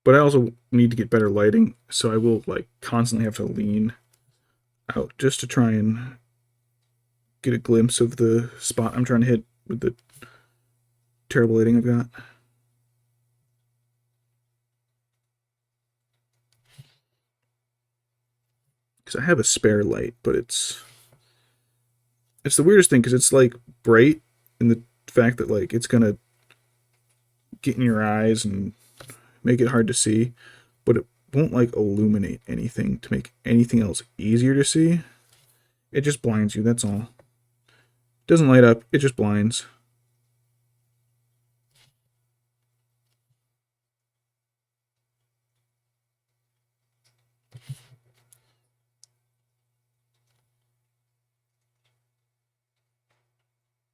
But I also need to get better lighting, so I will like constantly have to lean out just to try and get a glimpse of the spot I'm trying to hit with the terrible lighting I've got. Because I have a spare light, but it's the weirdest thing because it's like bright in the fact that like it's gonna get in your eyes and make it hard to see, but it won't like illuminate anything to make anything else easier to see. It just blinds you, that's all. It doesn't light up, it just blinds.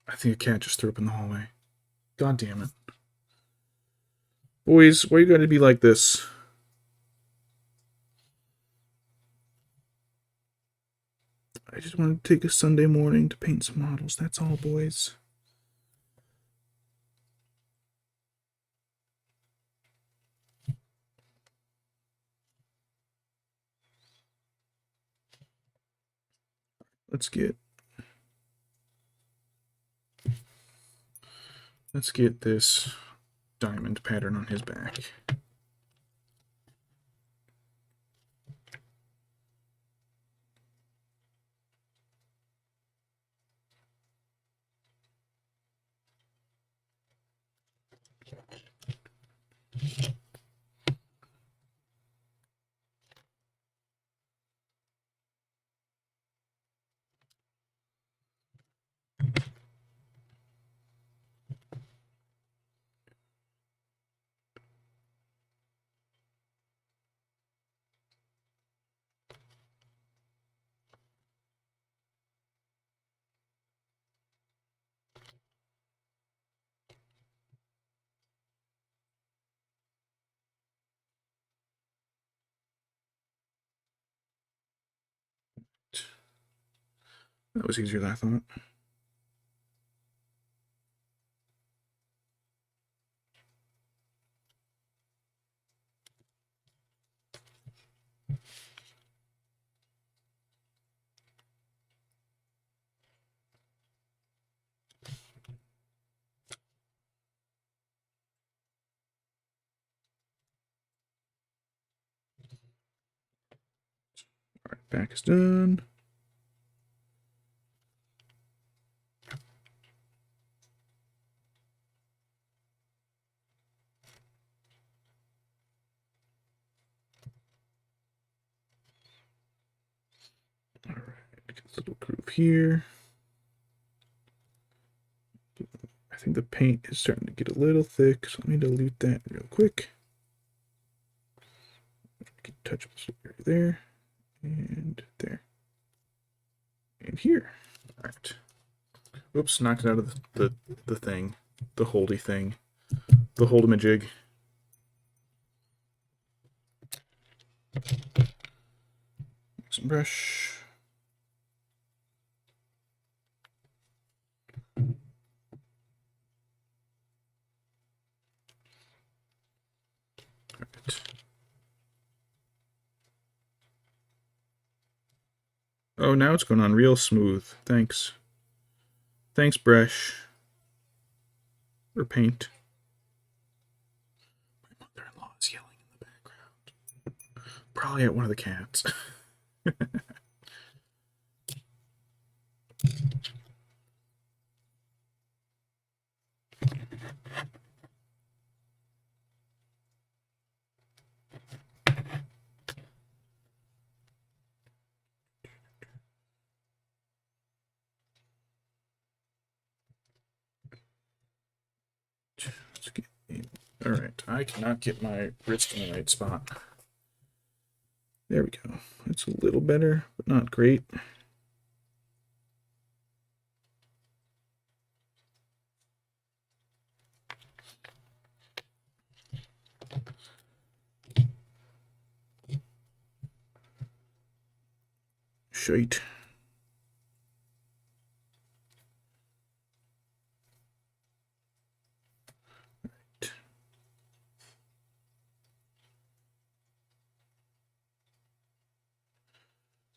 I think a cat just threw up in the hallway. God damn it. Boys, why you gotta be like this? I just want to take a Sunday morning to paint some models. That's all, boys. Let's get this diamond pattern on his back. That was easier than I thought. Alright, back is done. Alright, get a little groove here. I think the paint is starting to get a little thick, so I need to dilute that real quick. Touch this area there, and there, and here. Alright. Oops, knocked it out of the thing. The holdy thing. The hold-a-majig. Some brush. Alright. Oh, now it's going on real smooth. Thanks. Thanks, brush. Or paint. My mother-in-law is yelling in the background. Probably at one of the cats. Alright, I cannot get my wrist in the right spot. There we go. It's a little better, but not great. Shite.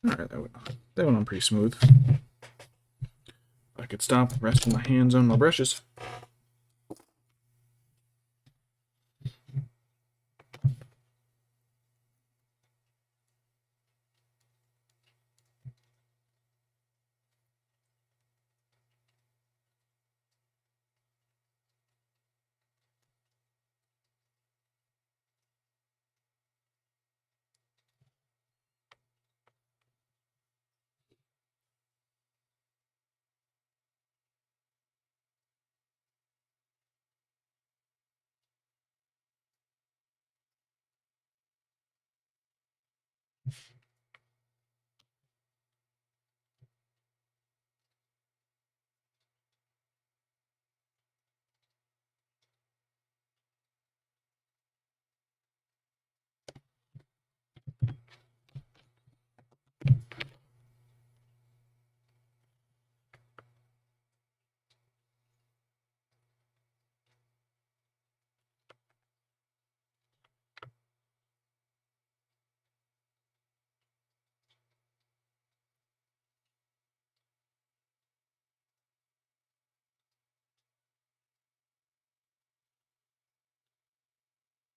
Alright, that went on pretty smooth. I could stop resting my hands on my brushes.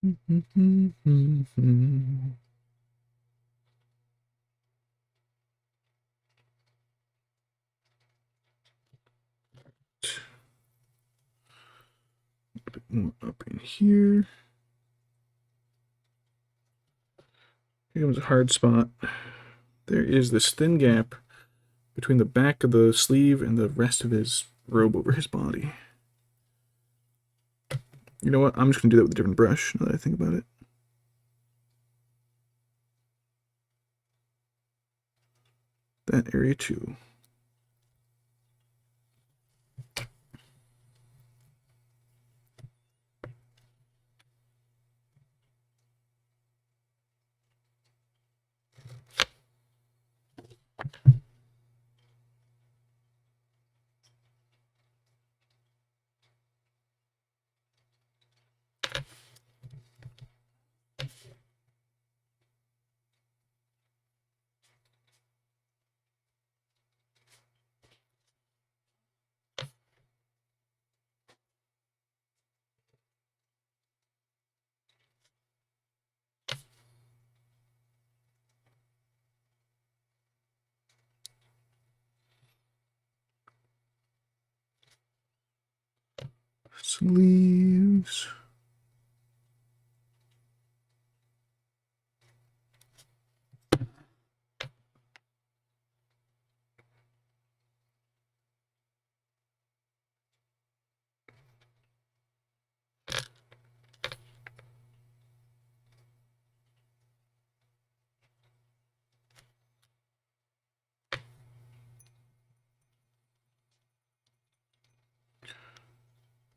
A bit more up in here. Here comes a hard spot. There is this thin gap between the back of the sleeve and the rest of his robe over his body. You know what? I'm just going to do that with a different brush now that I think about it. That area too. Sleeves.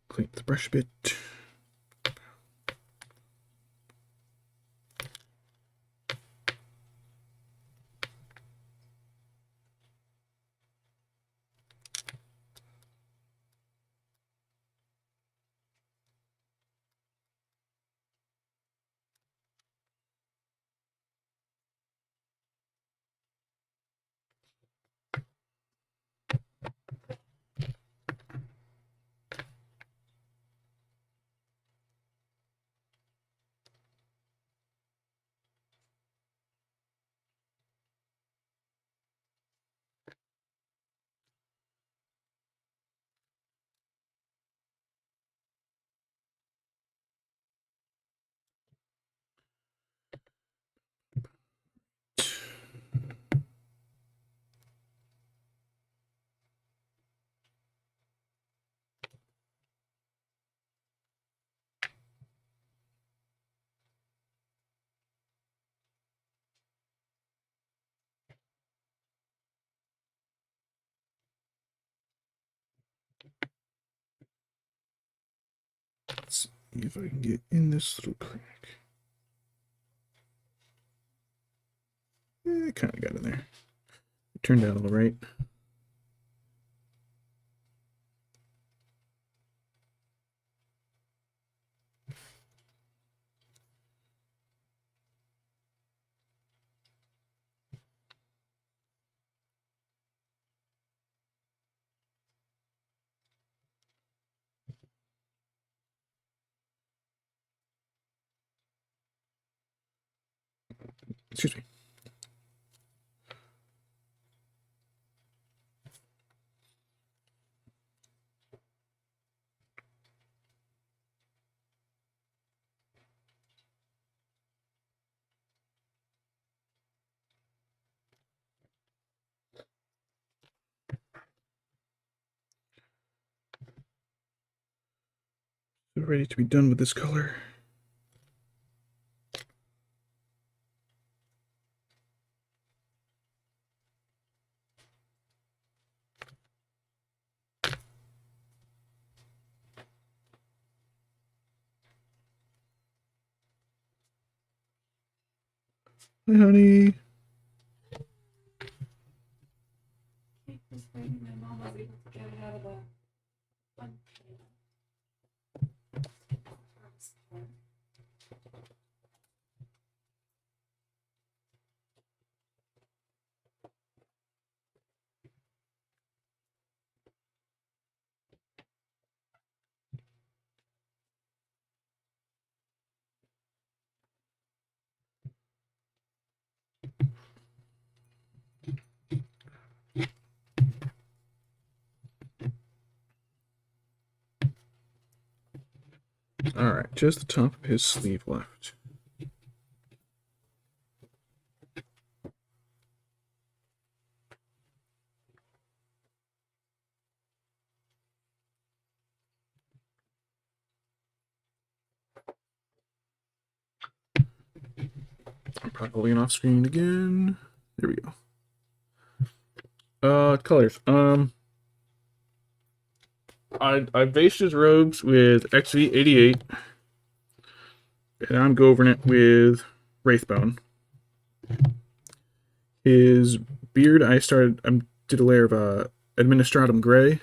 Clean the brush a bit. Let's see if I can get in this little crack. I kind of got in there. It turned out all right. Excuse me. Ready to be done with this color. Hi, honey. Keep this thing, my mom was able to get it out of the one pan. All right, just the top of his sleeve left. I'm probably off screen again. There we go. Colors. I based his robes with XV88, and I'm govering it with Wraithbone. His beard, I did a layer of Administratum Gray, and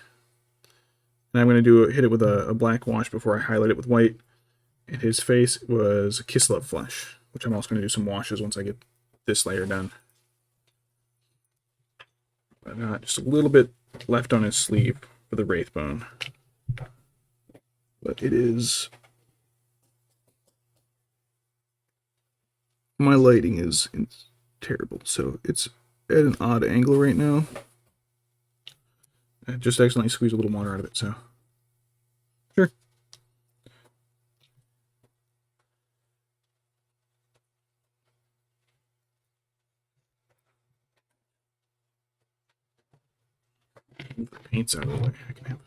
I'm going to hit it with a black wash before I highlight it with white. And his face was Kislev Flesh, which I'm also going to do some washes once I get this layer done. But just a little bit left on his sleeve for the Wraithbone. But it is... My lighting is terrible, so it's at an odd angle right now. I just accidentally squeezed a little water out of it, so... Sure. Move the paints out of the way. I can have...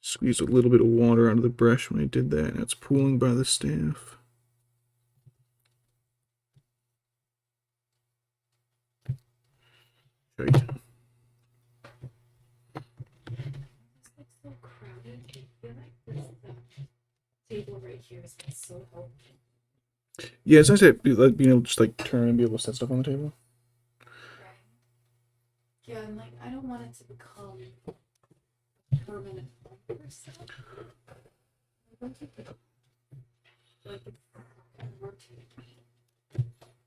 Squeezed a little bit of water out of the brush when I did that, and it's pooling by the staff. Okay. It's like so crowded. I feel like this table right here is so helpful. Yeah, it's nice to like being able to just like turn and be able to set stuff on the table. Right. Yeah, and like I don't want it to become permanent for stuff. I want it to like rotate.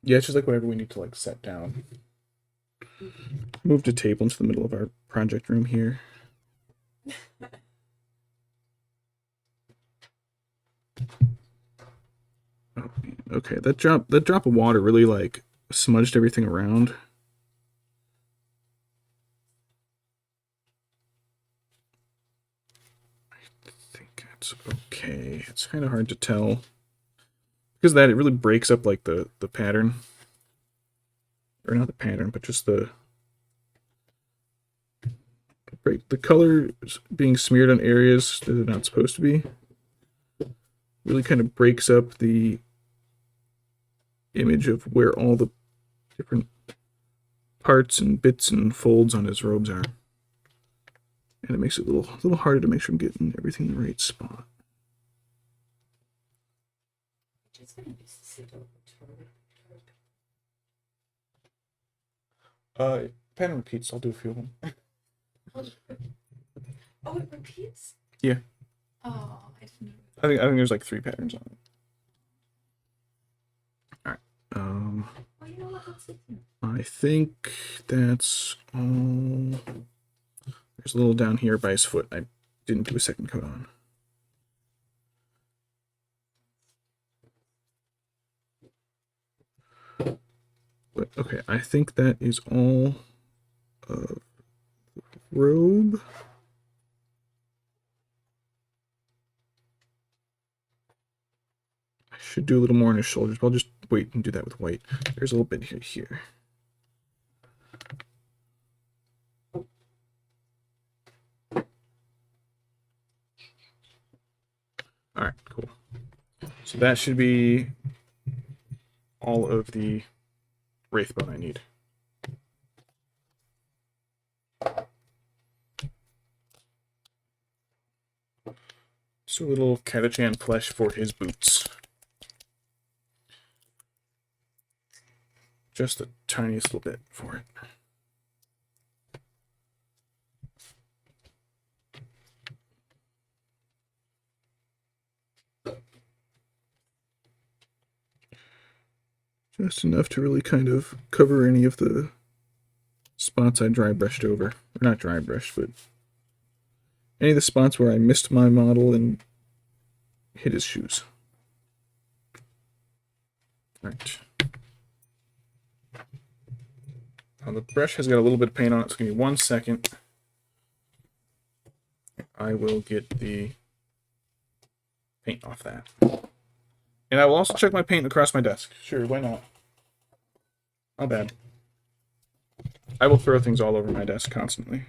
Yeah, it's just like whatever we need to like set down. Moved a table into the middle of our project room here. Oh, okay, that drop of water really like smudged everything around. I think it's okay. It's kind of hard to tell because of that it really breaks up like the pattern, or not the pattern, but just the color being smeared on areas that they're not supposed to be. Really kind of breaks up the image of where all the different parts and bits and folds on his robes are. And it makes it a little harder to make sure I'm getting everything in the right spot. Just gonna use the sit over Pen repeats. I'll do a few of them. Oh, it repeats? Yeah. Oh, I didn't know. I think there's like 3 patterns on it. All right. Well, you know what? Let's see. I think that's all. There's a little down here by his foot. I didn't do a second coat on. But okay, I think that is all of the robe. I should do a little more on his shoulders, but I'll just wait and do that with white. There's a little bit here. All right, cool. So that should be all of the wraithbone I need. So a little Catachan flesh for his boots. Just the tiniest little bit for it. Just enough to really kind of cover any of the spots I dry brushed over. Or not dry brushed, but any of the spots where I missed my model and hit his shoes. Alright. Now the brush has got a little bit of paint on it, so give me 1 second. I will get the paint off that. And I will also check my paint across my desk. Sure, why not? Not bad. I will throw things all over my desk constantly.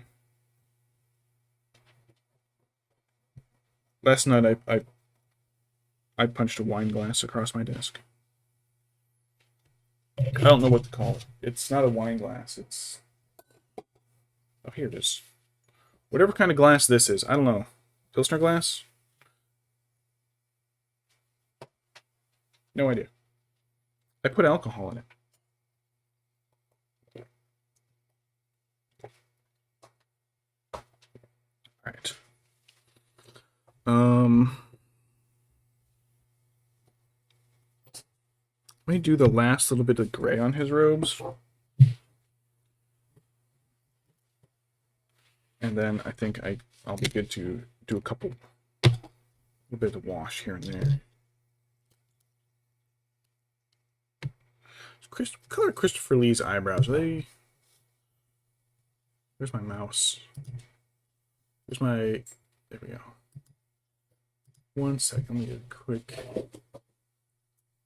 Last night I punched a wine glass across my desk. I don't know what to call it. It's not a wine glass. It's... Oh, here it is. Whatever kind of glass this is. I don't know. Pilsner glass? No idea. I put alcohol in it. Alright. Let me do the last little bit of gray on his robes. And then I think I'll be good to do a bit of wash here and there. What color are Christopher Lee's eyebrows? Are they... Where's my mouse? Where's my... There we go. 1 second, let me get a quick...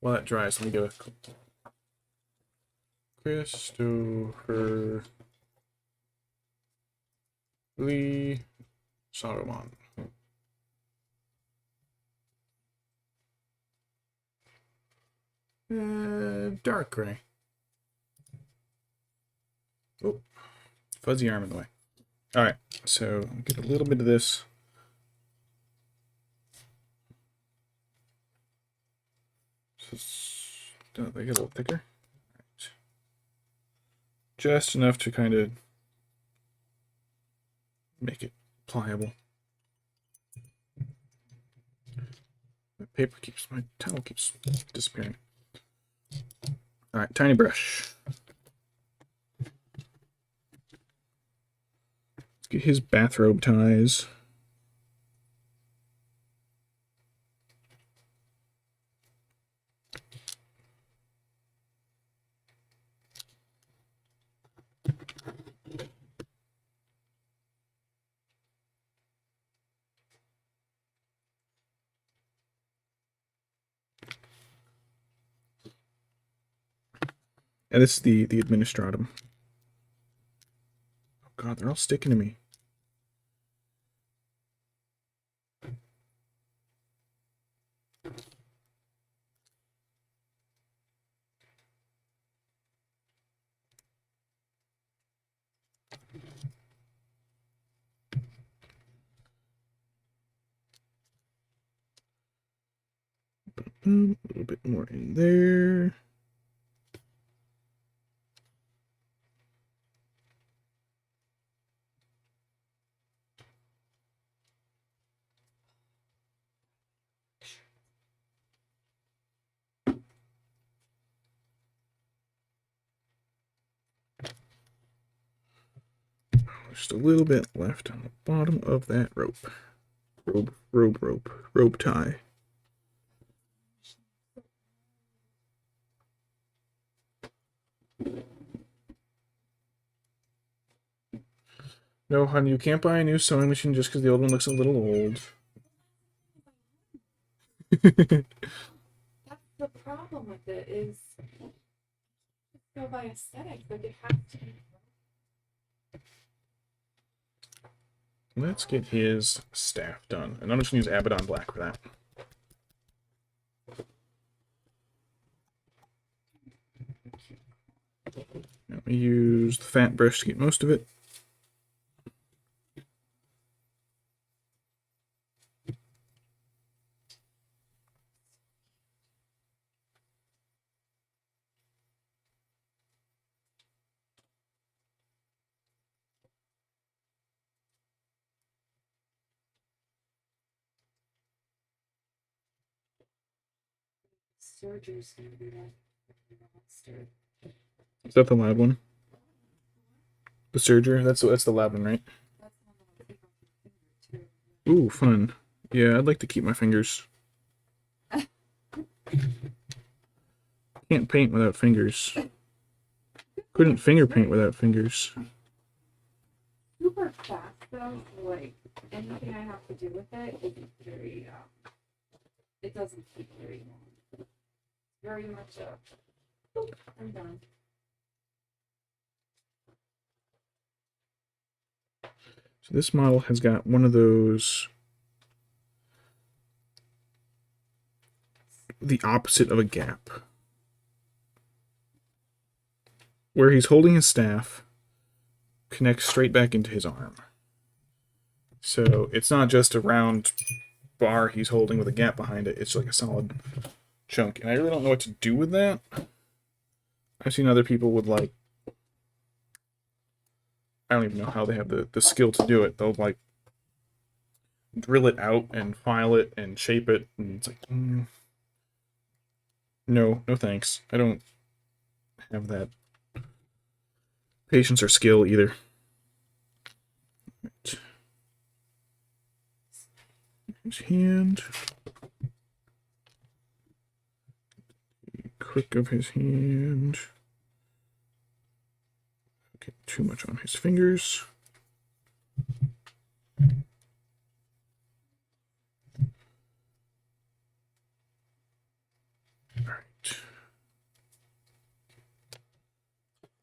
While that dries, let me go Christopher Lee Saruman. Dark gray. Oh, fuzzy arm in the way. Alright, so get a little bit of this. They get a little thicker. Right. Just enough to kind of make it pliable. My towel keeps disappearing. All right, tiny brush. Let's get his bathrobe ties. And this is the administratum. Oh god, they're all sticking to me. A little bit more in there. Just a little bit left on the bottom of that rope. Rope tie. No, honey, you can't buy a new sewing machine just because the old one looks a little old. That's the problem with it is go by aesthetics. Like it has to be. Let's get his staff done. And I'm just going to use Abaddon Black for that. Let me use the fat brush to get most of it. Surgery's gonna be that monster. Is that the loud one? The Surger? That's the loud one, right? That's the one that I keep on my finger too. Ooh, fun. Yeah, I'd like to keep my fingers. Can't paint without fingers. Couldn't finger paint without fingers. Super fast though, so like anything I have to do with it isn't very it doesn't take very long. Very much oop, I'm done. So this model has got one of those, the opposite of a gap, where he's holding his staff, connects straight back into his arm. So it's not just a round bar he's holding with a gap behind it, it's like a solid chunk. And I really don't know what to do with that. I've seen other people with, like, I don't even know how they have the skill to do it. They'll, like, drill it out and file it and shape it, and it's like, no thanks. I don't have that patience or skill either. Right. His hand. The crick of his hand. Get too much on his fingers. Alright.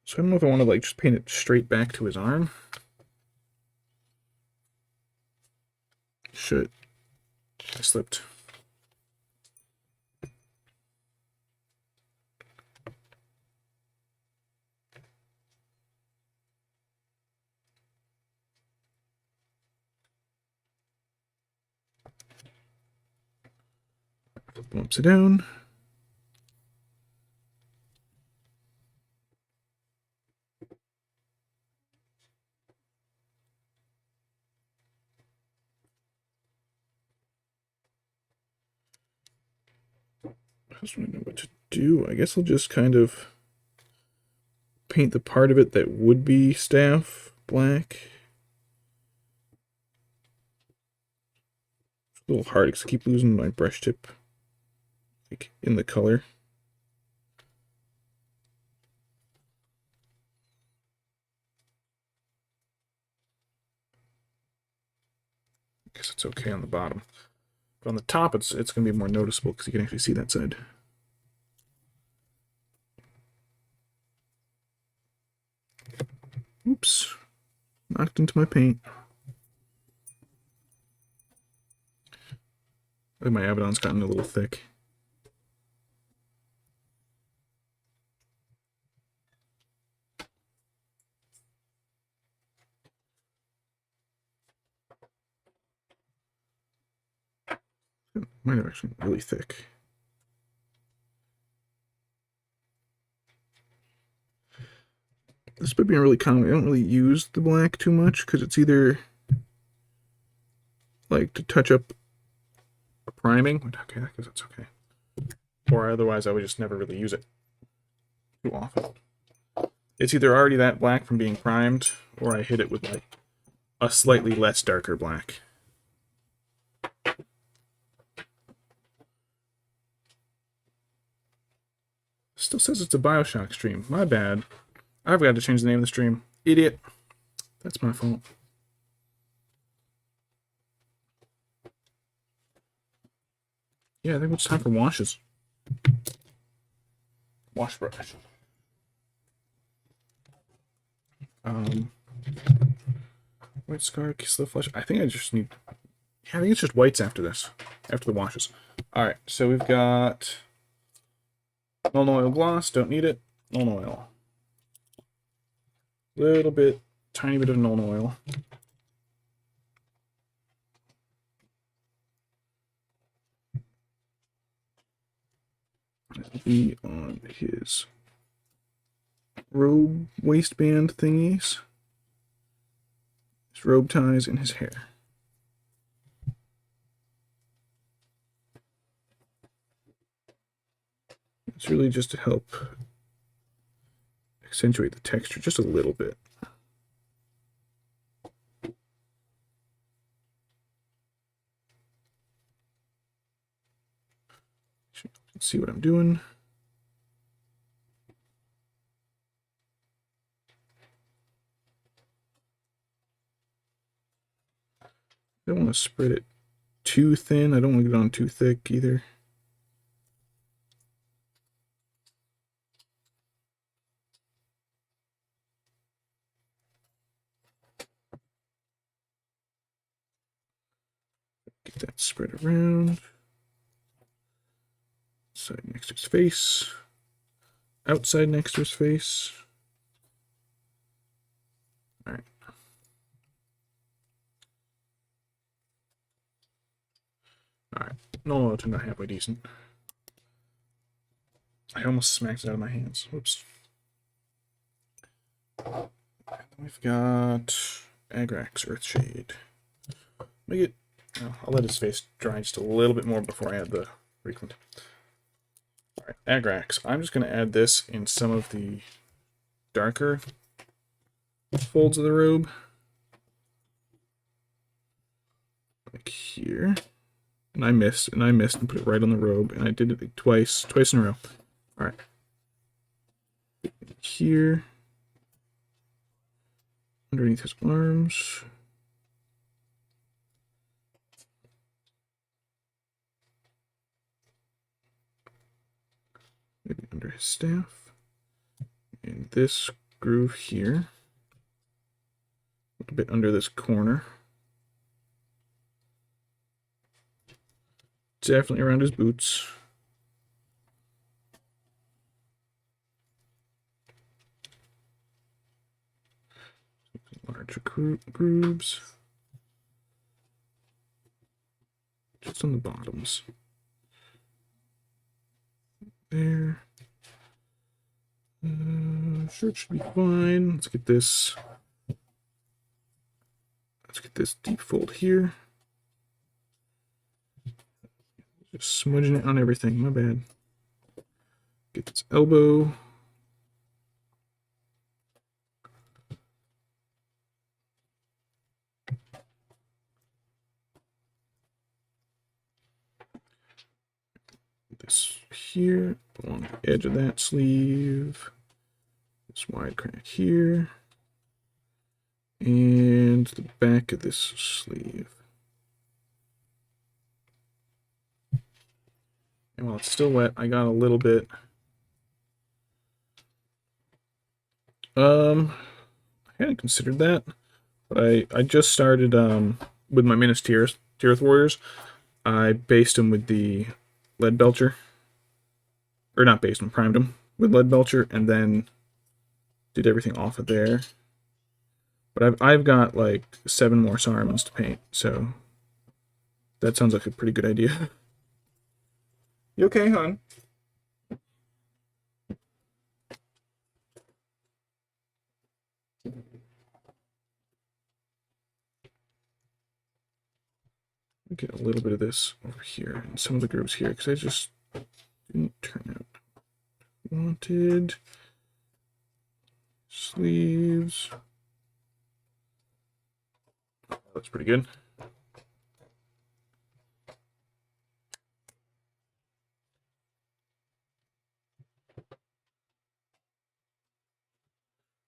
So I don't know if I want to, like, just paint it straight back to his arm. Shit. I slipped. Flip them upside down. I just don't know what to do. I guess I'll just kind of paint the part of it that would be staff black. It's a little hard because I keep losing my brush tip, like, in the color. I guess it's okay on the bottom. But on the top, it's going to be more noticeable because you can actually see that side. Oops. Knocked into my paint. I think my Abaddon's gotten a little thick. Might have actually been really thick. This might be really common. I don't really use the black too much because it's either like to touch up priming. Okay, I guess that's okay. Or otherwise, I would just never really use it too often. It's either already that black from being primed, or I hit it with like a slightly less darker black. Still says it's a Bioshock stream. My bad. I forgot to change the name of the stream. Idiot. That's my fault. Yeah, I think it's time for washes. Wash brush. White scar, slow flush. I think I just need. Yeah, I think it's just whites after this. After the washes. Alright, so we've got Nuln Oil gloss, don't need it. Nuln Oil. Little bit, tiny bit of Nuln Oil. That'll be on his robe waistband thingies. His robe ties and his hair. It's really just to help accentuate the texture just a little bit. See what I'm doing. I don't want to spread it too thin. I don't want to get on too thick either. Get that spread around. Side next to his face. Outside next to his face. Alright. Alright. No, it turned out halfway decent. I almost smacked it out of my hands. Whoops. We've got Agrax Earthshade. Make it. Oh, I'll let his face dry just a little bit more before I add the frequent. Alright, Agrax. I'm just going to add this in some of the darker folds of the robe. Like here. And I missed and put it right on the robe, and I did it like twice in a row. Alright. Here. Underneath his arms. Maybe under his staff. And this groove here. A bit under this corner. Definitely around his boots. Larger grooves. Just on the bottoms. There. Shirt should be fine. Let's get this. Let's get this deep fold here. Just smudging it on everything. My bad. Get this elbow. This here along the edge of that sleeve. This wide crack here. And the back of this sleeve. And while it's still wet, I got a little bit. I hadn't considered that, but I just started with my Minas Tirith Warriors. I based them with the lead belcher, or not based them, primed them with lead belcher, and then did everything off of there. But I've got like 7 more Sarumans to paint, so that sounds like a pretty good idea. You okay, hon? Get a little bit of this over here and some of the grooves here because I just didn't turn out wanted. Sleeves. Looks pretty good.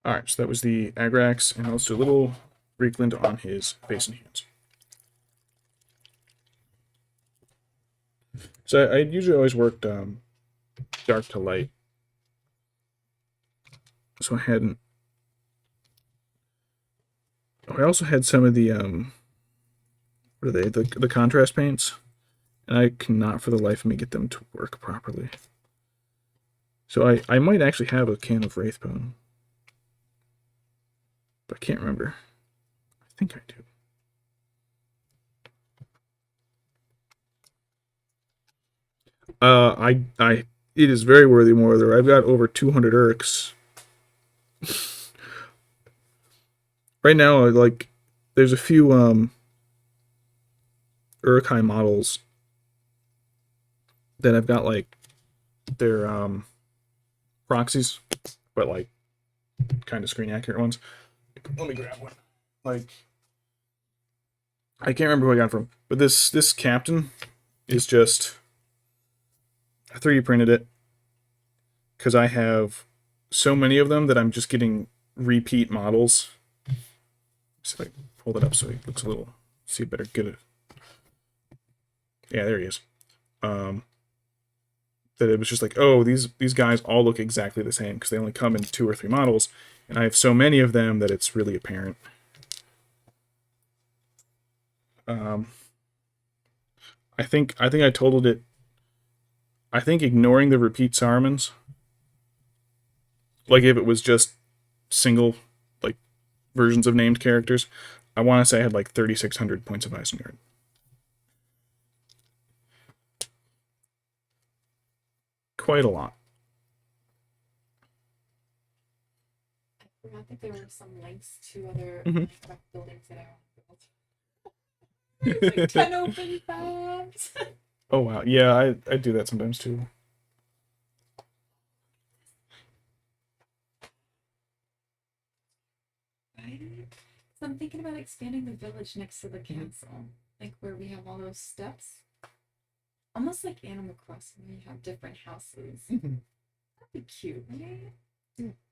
Alright, so that was the Agrax, and let's do a little reglint on his face and hands. So I usually always worked dark to light. So I hadn't. Oh, I also had some of the what are they? The contrast paints, and I cannot for the life of me get them to work properly. So I might actually have a can of Wraithbone, but I can't remember. I think I do. It is very worthy, Mordor. I've got over 200 Urks. Right now, like, there's a few Urkai models that I've got, like, they're proxies, but like kind of screen accurate ones. Let me grab one. Like, I can't remember who I got it from, but this captain is just I 3D printed it because I have so many of them that I'm just getting repeat models. See if I can pull it up so he looks a little. See, better get it. Yeah, there he is. That it was just like, oh, these guys all look exactly the same because they only come in 2 or 3 models, and I have so many of them that it's really apparent. I think I totaled it. I think ignoring the repeat Sarumans, like if it was just single like versions of named characters, I want to say I had like 3,600 points of Isengard. Quite a lot. I forgot that there were some links to other Mhm. Minecraft buildings that I want to build. There's like 10 open tabs. Oh wow, yeah, I do that sometimes too. Right? So I'm thinking about expanding the village next to the castle, like where we have all those steps. Almost like Animal Crossing, where you have different houses. That'd be cute, right?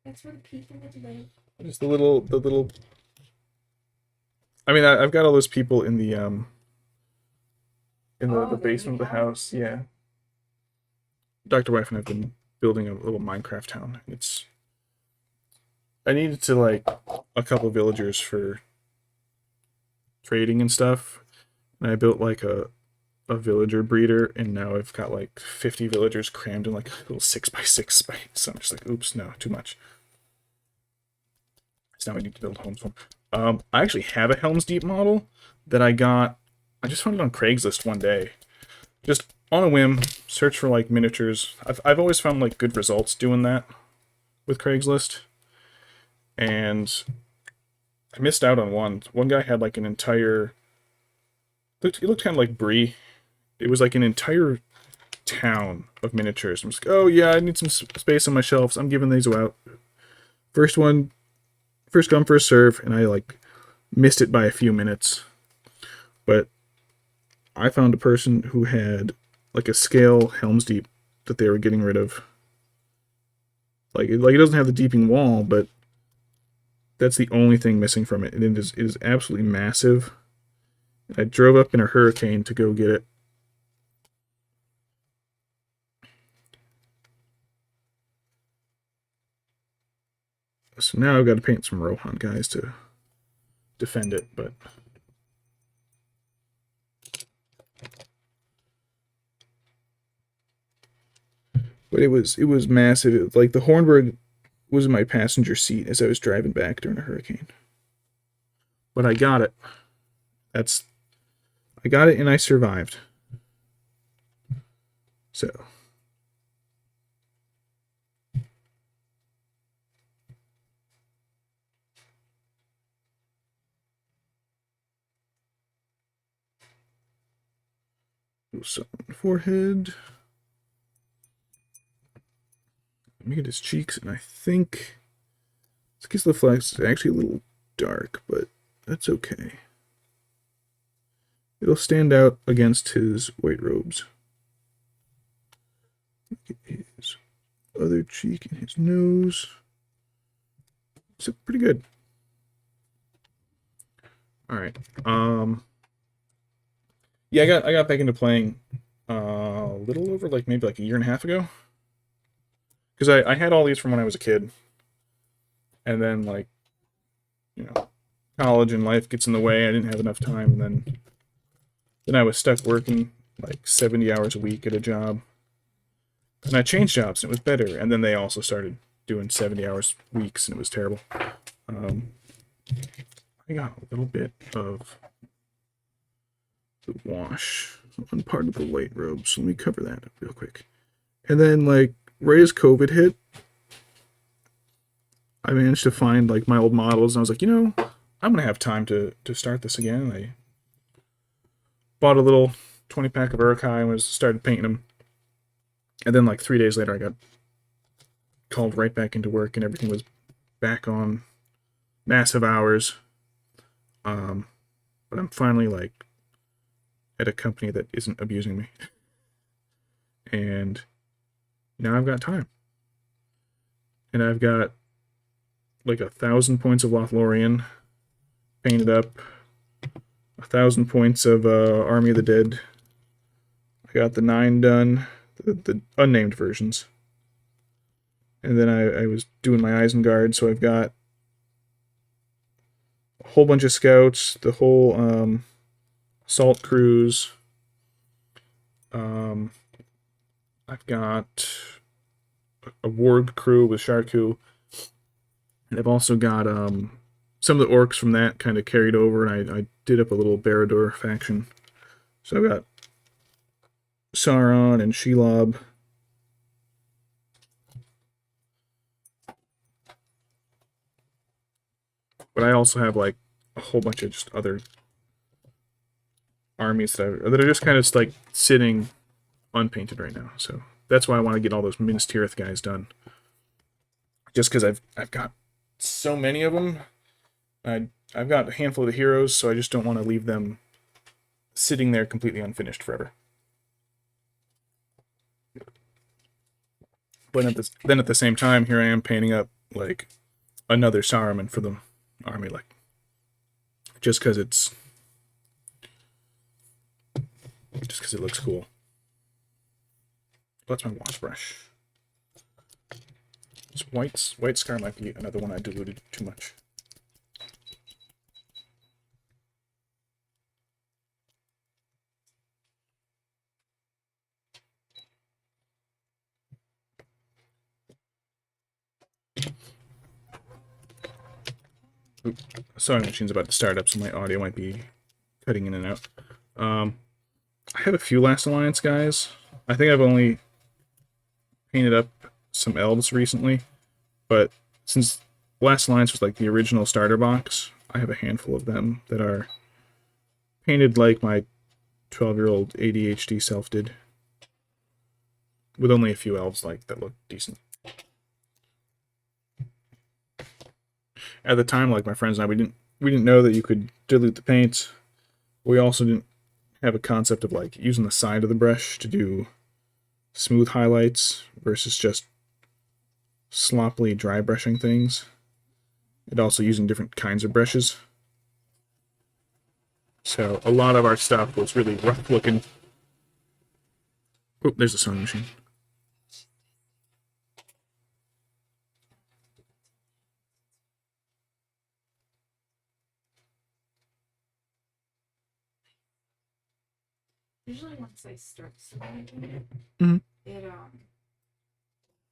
That's where the people would live. Just the little. I mean, I've got all those people in the Oh, the they basement live of the house. Yeah, Dr. Wife and I've been building a little Minecraft town. It's I needed to like a couple villagers for trading and stuff, and I built like a villager breeder, and now I've got like 50 villagers crammed in like a little 6x6 space. So I'm just like, oops, no, too much. So now I need to build homes for them. I actually have a Helm's Deep model that I got. I just found it on Craigslist one day. Just on a whim, search for like miniatures. I've always found like good results doing that with Craigslist. And I missed out on one. One guy had like an entire it looked kind of like Brie. It was like an entire town of miniatures. I'm just like, oh yeah, I need some space on my shelves. I'm giving these out. First one, first come, first serve, and I like missed it by a few minutes. But I found a person who had like a scale Helm's Deep that they were getting rid of. Like it doesn't have the deeping wall, but that's the only thing missing from it. And it is absolutely massive. I drove up in a hurricane to go get it. So now I've got to paint some Rohan guys to defend it, but it was massive. It was like the Hornburg was in my passenger seat as I was driving back during a hurricane. But I got it. I got it and I survived. So some on the forehead. Let me get his cheeks, and I think this kiss the flex is actually a little dark, but that's okay. It'll stand out against his white robes. Look at his other cheek and his nose. It's pretty good. All right. Yeah, I got back into playing a little over like maybe like a year and a half ago. Because I had all these from when I was a kid. And then like, you know, college and life gets in the way. I didn't have enough time, and then I was stuck working like 70 hours a week at a job. And I changed jobs and it was better. And then they also started doing 70 hours weeks and it was terrible. I got a little bit of the wash on part of the white robe, so let me cover that up real quick. And then like right as COVID hit, I managed to find like my old models and I was like, you know, I'm gonna have time to start this again. I bought a little 20 pack of Urkai and started painting them. And then like 3 days later I got called right back into work and everything was back on massive hours. But I'm finally like at a company that isn't abusing me. And now I've got time. And I've got like 1,000 points of Lothlorien painted up, 1,000 points of Army of the Dead. I got the 9 done, the unnamed versions. And then I was doing my Isengard, so I've got a whole bunch of scouts, the whole assault crews. I've got a ward crew with Sharku. And I've also got some of the orcs from that kind of carried over, and I did up a little Barad-dûr faction. So I've got Sauron and Shelob. But I also have like a whole bunch of just other armies that are just kind of like sitting unpainted right now. So that's why I want to get all those Minas Tirith guys done. Just because I've got so many of them. I've got a handful of the heroes, so I just don't want to leave them sitting there completely unfinished forever. But then at the same time, here I am painting up like another Saruman for the army, like just because it looks cool. That's my wash brush. This white scar might be another one I diluted too much. Oop, sewing machine's about to start up, so my audio might be cutting in and out. I have a few Last Alliance guys. I think I've only painted up some elves recently, but since Last Alliance was like the original starter box, I have a handful of them that are painted like my 12-year-old ADHD self did, with only a few elves like that look decent. At the time, like my friends and I, we didn't know that you could dilute the paints. We also didn't have a concept of like using the side of the brush to do smooth highlights versus just sloppily dry brushing things, and also using different kinds of brushes. So a lot of our stuff was really rough looking. Oh, there's a sewing machine. Usually once I start sewing Mhm. it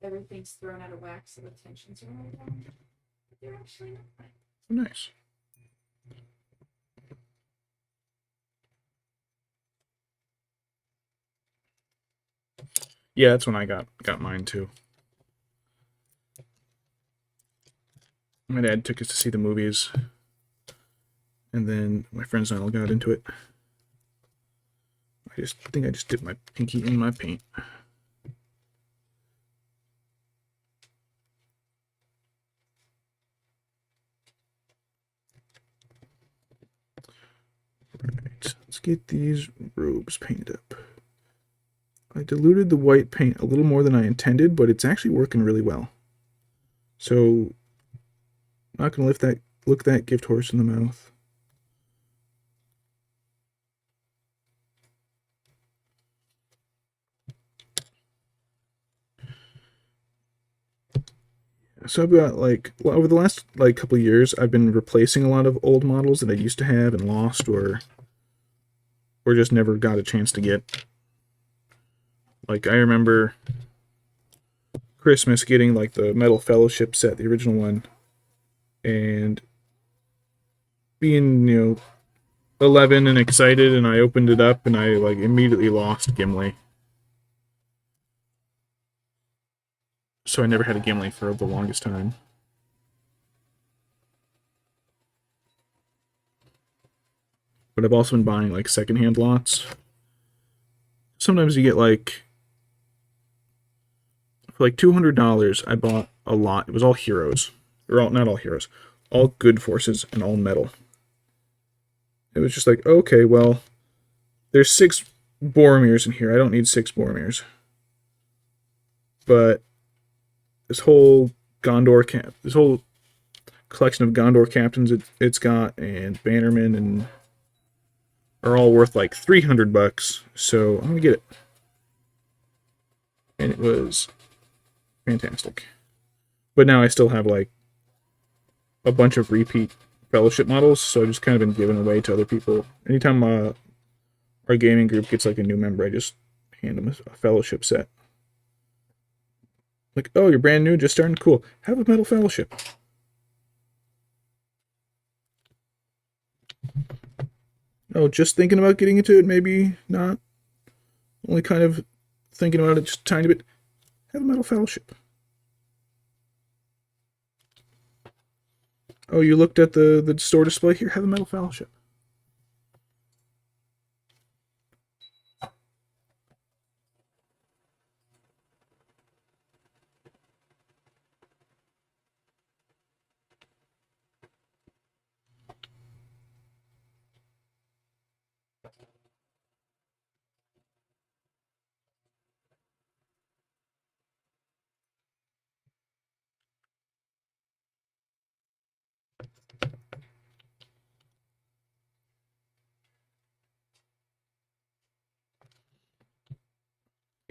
everything's thrown out of whack, so the tensions are all wrong. But they're actually not. Nice. Yeah, that's when I got mine too. My dad took us to see the movies, and then my friends and I all got into it. I think I just dipped my pinky in my paint. Right, let's get these robes painted up. I diluted the white paint a little more than I intended, but it's actually working really well. So, not gonna look that gift horse in the mouth. So I've got like over the last like couple of years, I've been replacing a lot of old models that I used to have and lost or just never got a chance to get. Like I remember Christmas getting like the Metal Fellowship set, the original one, and being 11 and excited, and I opened it up and I like immediately lost Gimli. So I never had a Gimli for the longest time. But I've also been buying like secondhand lots. Sometimes you get like for like $200, I bought a lot. It was all heroes, or all not all heroes, all good forces and all metal. It was just like, okay, well, there's 6 Boromirs in here. I don't need 6 Boromirs. But this whole this whole collection of Gondor captains it's got and Bannermen and are all worth like $300. So I'm gonna get it, and it was fantastic. But now I still have like a bunch of repeat fellowship models, so I've just kind of been giving away to other people. Anytime our gaming group gets like a new member, I just hand them a fellowship set. Like, oh, you're brand new, just starting, cool. Have a metal fellowship. Oh, just thinking about getting into it, maybe not. Only kind of thinking about it just a tiny bit. Have a metal fellowship. Oh, you looked at the store display here. Have a metal fellowship.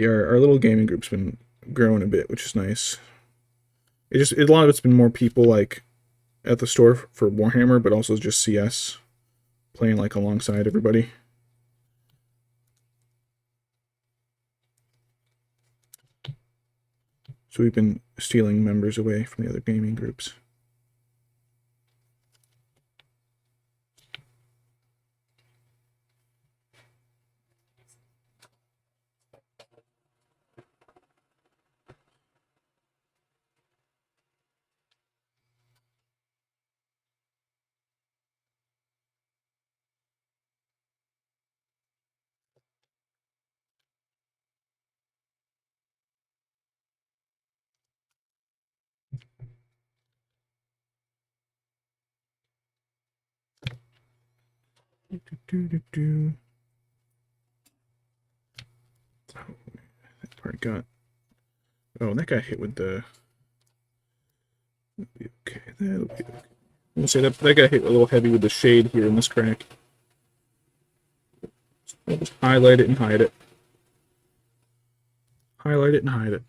Yeah, our little gaming group's been growing a bit, which is nice. A lot of it's been more people like at the store for Warhammer, but also just CS playing like alongside everybody. So we've been stealing members away from the other gaming groups. Oh, that part got. Oh, that got hit with the. Okay, that'll be okay. I'm gonna say that got hit a little heavy with the shade here in this crack. I'll just highlight it and hide it. Highlight it and hide it.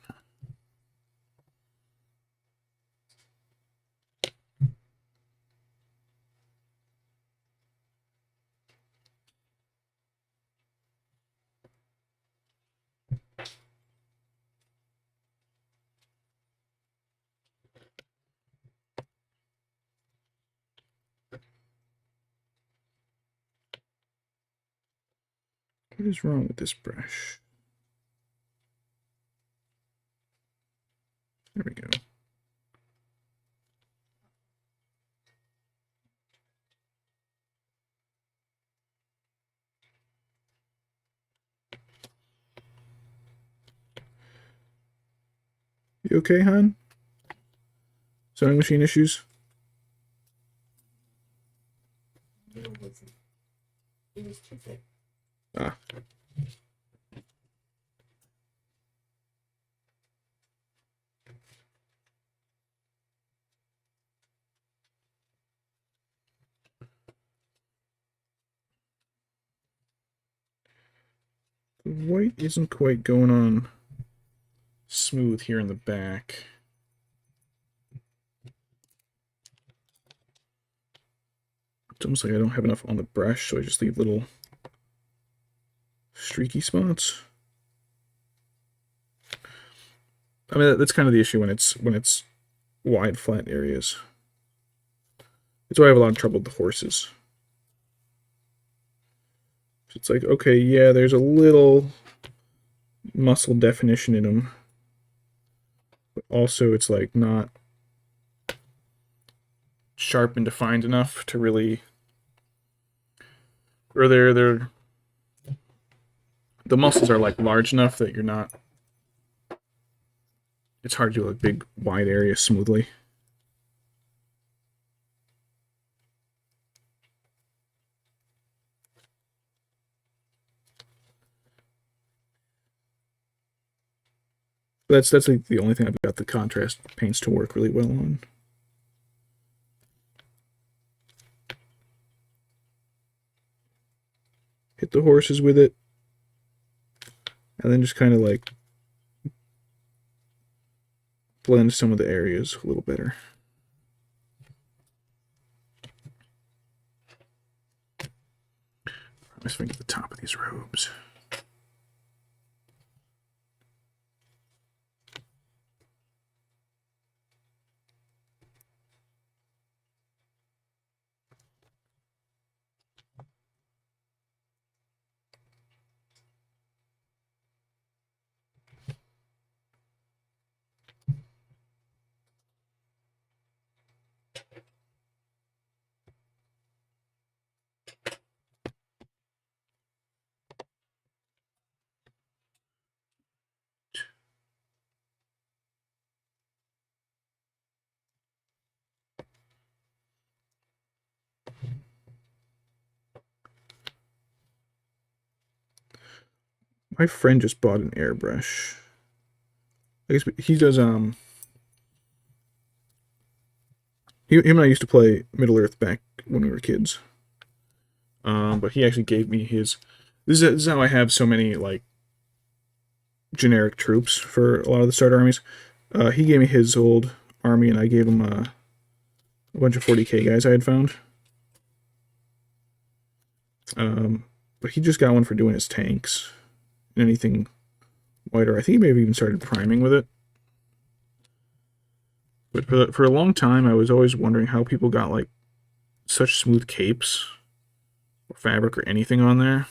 What is wrong with this brush? There we go. You okay, hon? Sewing machine issues? It wasn't. It was too thick. Ah. The white isn't quite going on smooth here in the back. It's almost like I don't have enough on the brush, so I just leave little streaky spots. I mean, that's kind of the issue when it's wide, flat areas. It's why I have a lot of trouble with the horses. It's like, okay, yeah, there's a little muscle definition in them, but also it's like not sharp and defined enough to really, or they're the muscles are like large enough that you're not. It's hard to do like big wide areas smoothly. That's like the only thing I've got the contrast paints to work really well on. Hit the horses with it, and then just kind of like blend some of the areas a little better. I'm just going to get the top of these robes. My friend just bought an airbrush. I guess he does him and I used to play Middle Earth back when we were kids. But he actually gave me his. This is how I have so many like generic troops for a lot of the starter armies. He gave me his old army, and I gave him a bunch of 40k guys I had found. But he just got one for doing his tanks and anything wider. I think he may have even started priming with it. But for a long time, I was always wondering how people got like such smooth capes or fabric or anything on there.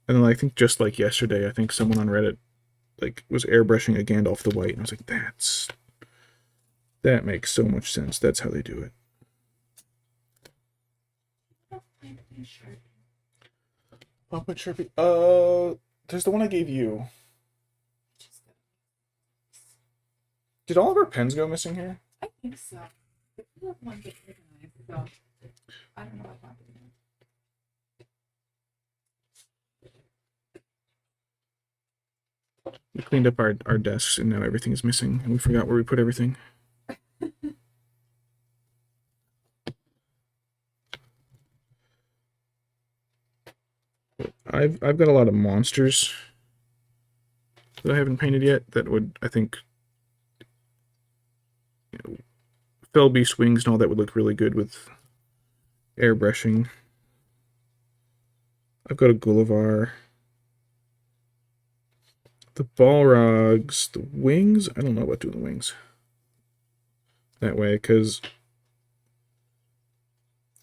And then I think just like yesterday, I think someone on Reddit like was airbrushing a Gandalf the White, and I was like, that makes so much sense. That's how they do it. Pop it, Sharpie. There's the one I gave you. Did all of our pens go missing here? I think so. But you have one get organized, so I don't know what happened. We cleaned up our desks, and now everything is missing, and we forgot where we put everything. I've got a lot of monsters that I haven't painted yet that would, I think, fell beast wings and all that would look really good with airbrushing. I've got a Gullivar. The Balrogs, the wings, I don't know about doing the wings that way, because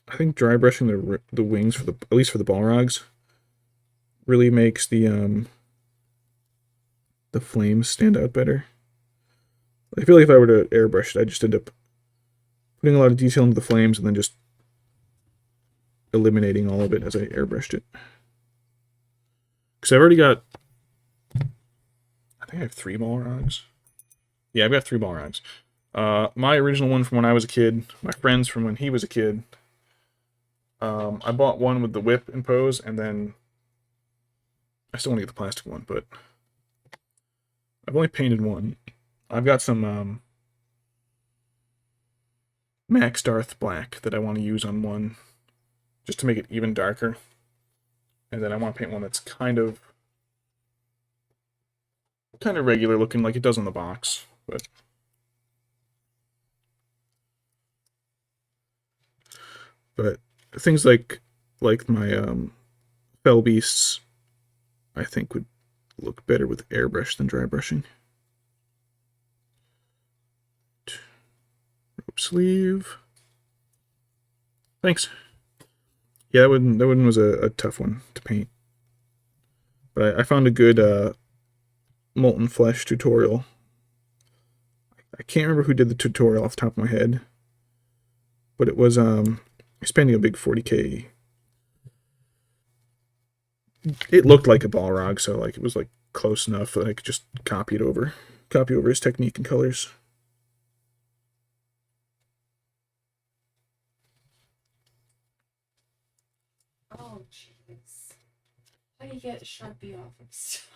I think dry brushing the wings for at least for the Balrogs really makes the flames stand out better. I feel like if I were to airbrush it, I'd just end up putting a lot of detail into the flames and then just eliminating all of it as I airbrushed it. Because I've already got, I think I have 3 Balrogs. Yeah, I've got 3 Balrogs. My original one from when I was a kid, my friend's from when he was a kid. I bought one with the whip and pose, and then I still want to get the plastic one, but I've only painted one. I've got some Max Darth Black that I want to use on one, just to make it even darker. And then I want to paint one that's kind of regular looking, like it does on the box, but things like my fell beasts, I think would look better with airbrush than dry brushing. Rope sleeve. Thanks. Yeah, that one was a tough one to paint, but I found a good molten flesh tutorial. I can't remember who did the tutorial off the top of my head, but it was spending a big 40K. It looked like a Balrog, so like it was like close enough that I could just copy over his technique and colors. Oh, jeez. How do you get Sharpie off of stuff?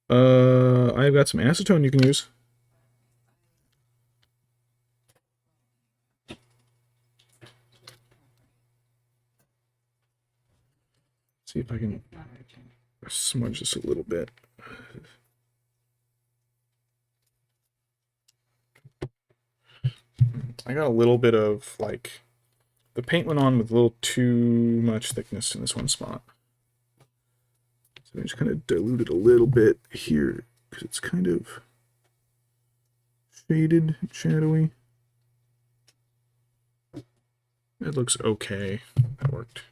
I've got some acetone you can use. See if I can smudge this a little bit. I got a little bit of, like, the paint went on with a little too much thickness in this one spot. So I just kind of dilute it a little bit here, because it's kind of shaded, shadowy. It looks okay. That worked.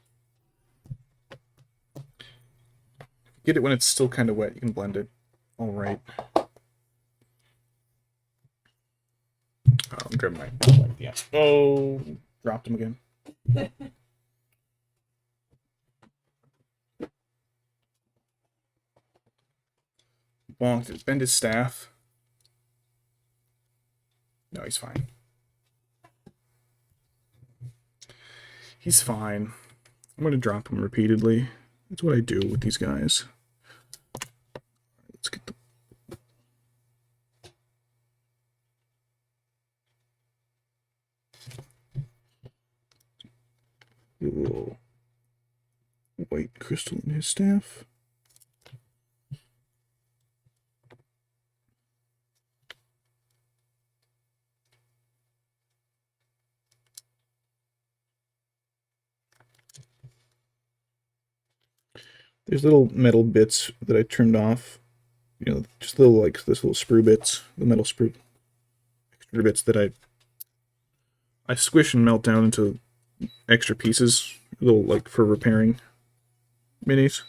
Get it when it's still kind of wet, you can blend it. All right. I'll grab my yeah. Oh, dropped him again. Bonked. Bend his staff. No, he's fine. He's fine. I'm going to drop him repeatedly. That's what I do with these guys. Let's get the... a little white crystal in his staff. There's little metal bits that I trimmed off. You know, just little, like, this little sprue bits, the metal sprue extra bits that I squish and melt down into extra pieces, little, like, for repairing minis.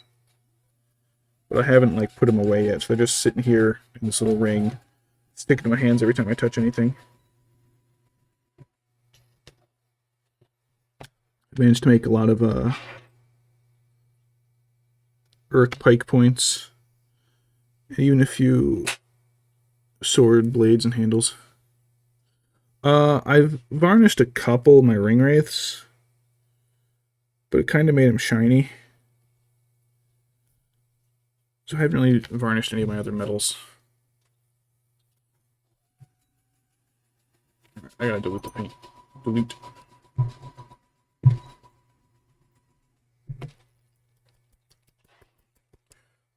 But I haven't, like, put them away yet, so they're just sitting here in this little ring, sticking to my hands every time I touch anything. I managed to make a lot of Urk pike points, and even a few sword blades and handles. I've varnished a couple of my ring wraiths, but it kind of made them shiny. So I haven't really varnished any of my other metals. I gotta dilute the paint. Dilute.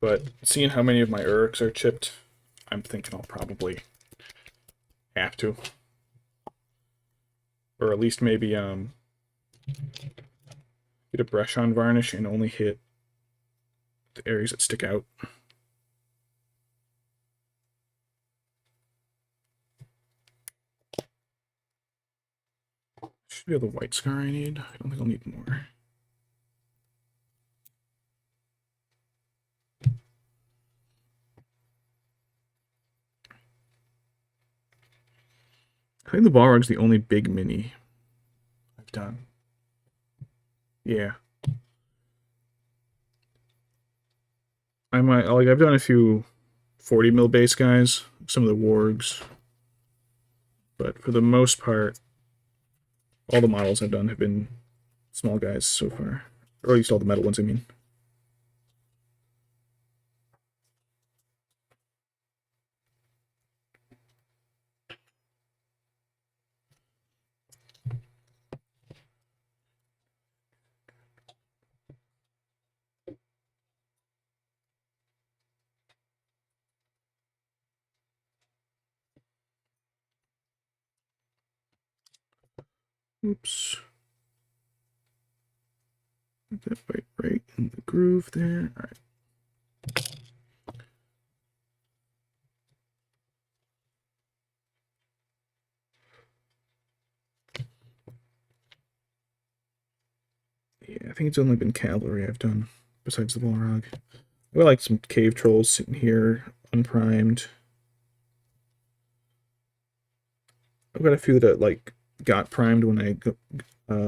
But seeing how many of my Urks are chipped, I'm thinking I'll probably have to. Or at least maybe get a brush on varnish and only hit the areas that stick out. Should be the white scar I need. I don't think I'll need more. I think the Balrog's the only big mini I've done. Yeah. I might like I've done a few 40 mil base guys, some of the wargs, but for the most part, all the models I've done have been small guys so far. Or at least all the metal ones, I mean. Oops. Get that right in the groove there. All right. Yeah, I think it's only been cavalry I've done besides the Balrog. I got like some cave trolls sitting here, unprimed. I've got a few that like got primed when I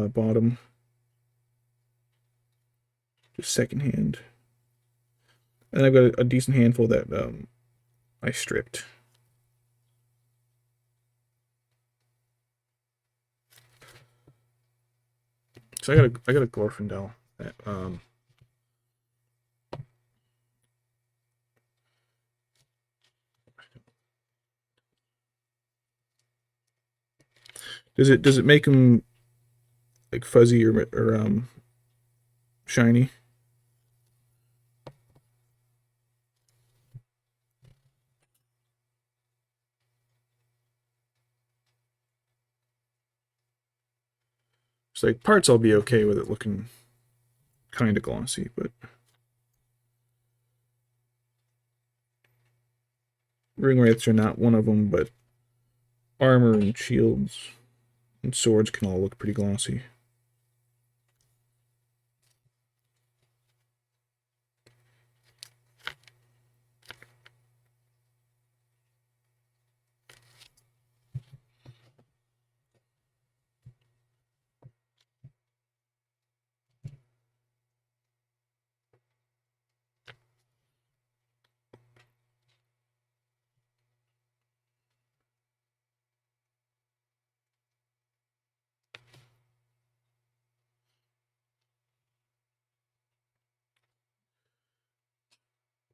bought them, just secondhand. And I've got a decent handful that I stripped. So I got a Glorfindel that does it make them like fuzzy or shiny? It's like parts I'll be okay with it looking kind of glossy, but ring wraiths are not one of them. But armor and shields and swords can all look pretty glossy.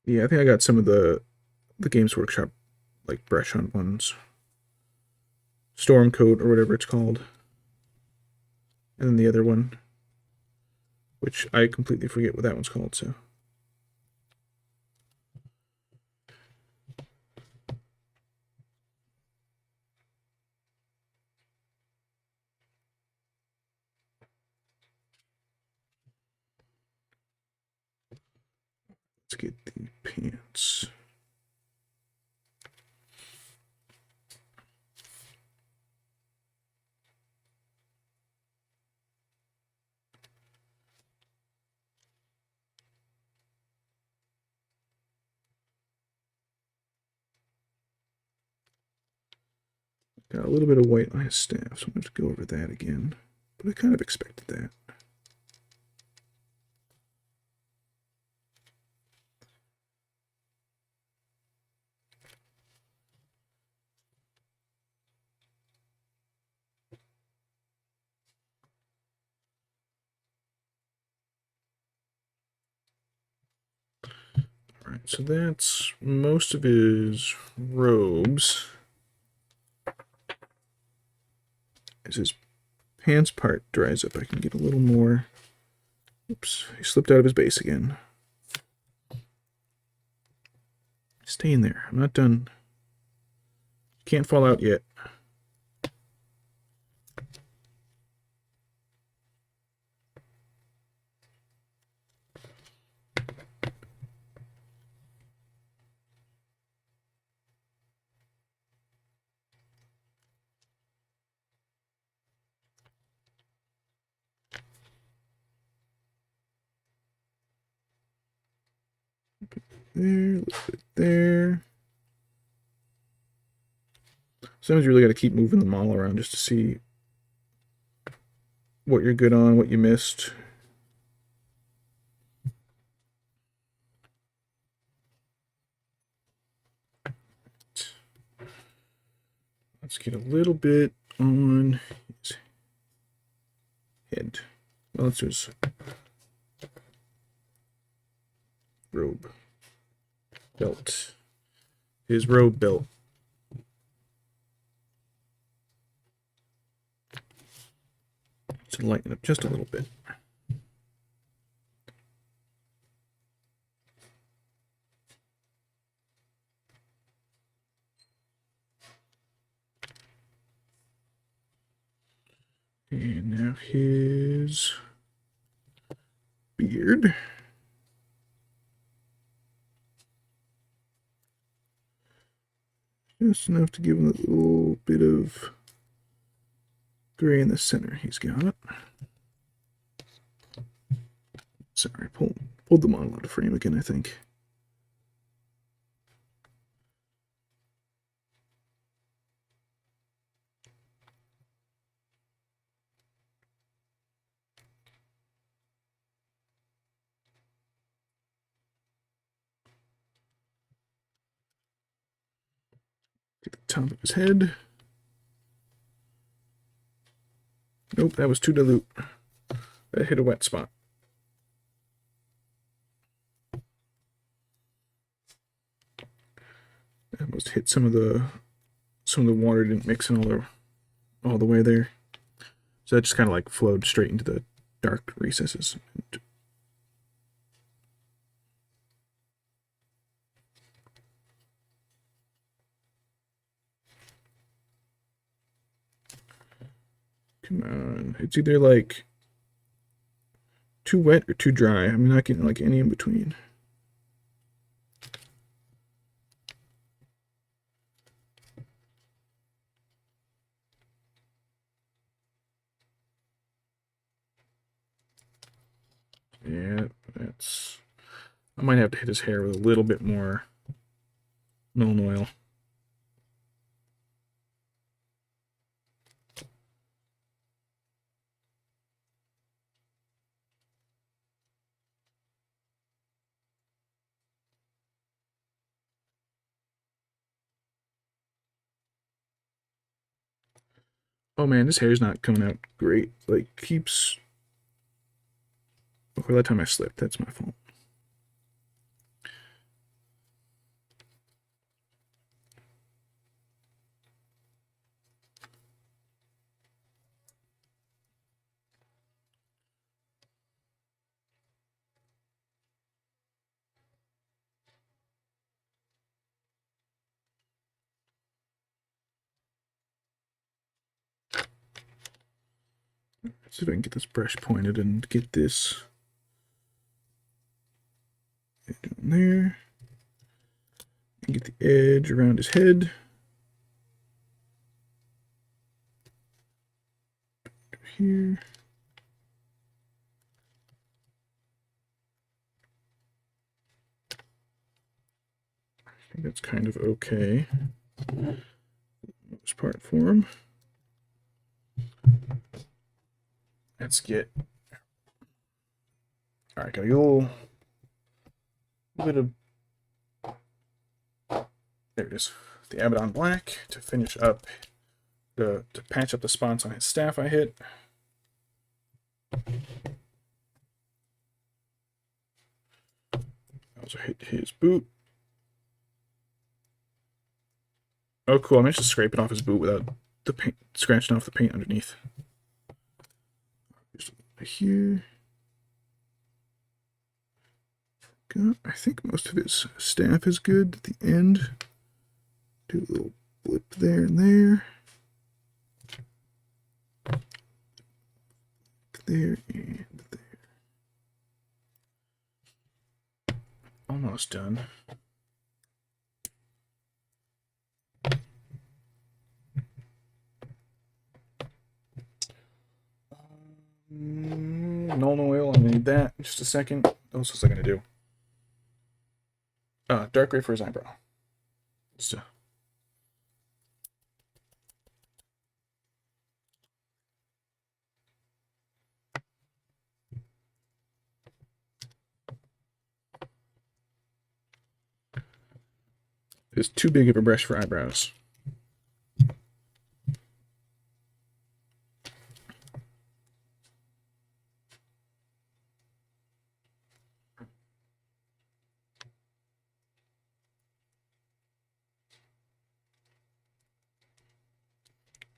Yeah, I think I got some of the Games Workshop like brush hunt ones, Stormcoat or whatever it's called, and then the other one, which I completely forget what that one's called. So let's get the pants. Got a little bit of white on his staff, so I'm going to go over that again. But I kind of expected that. Alright, so that's most of his robes. As his pants part dries up, I can get a little more. Oops, he slipped out of his base again. Stay in there. I'm not done. Can't fall out yet. There, a little bit there. Sometimes you really got to keep moving them all around just to see what you're good on, what you missed. Let's get a little bit on his head. Well, let's do his robe. Belt. His robe belt. To lighten up just a little bit. And now his beard. Just enough to give him a little bit of gray in the center. He's got it. Sorry, pulled the model out of frame again, I think. Get the top of his head. Nope, that was too dilute. That hit a wet spot. That almost hit some of the water didn't mix in all the way there. So that just kind of like flowed straight into the dark recesses. Come on. It's either like too wet or too dry. I'm not getting like any in between. Yeah, that's... I might have to hit his hair with a little bit more Millen oil. Oh man, this hair's not coming out great. Like, keeps... Okay, that time I slipped. That's my fault. Let's see if I can get this brush pointed and get this down there. And get the edge around his head. Here. I think that's kind of okay. This part for him. Let's get... Alright, got a little bit of... There it is. The Abaddon Black to finish up, to patch up the spots on his staff I hit. Also hit his boot. Oh, cool. I managed to scrape it off his boot without the paint scratching off the paint underneath. Just here. I think most of his staff is good at the end. Do a little blip there and there. There and there. Almost done. Millen oil, I need that in just a second. What else was I gonna do? Dark gray for his eyebrow. Just is too big of a brush for eyebrows.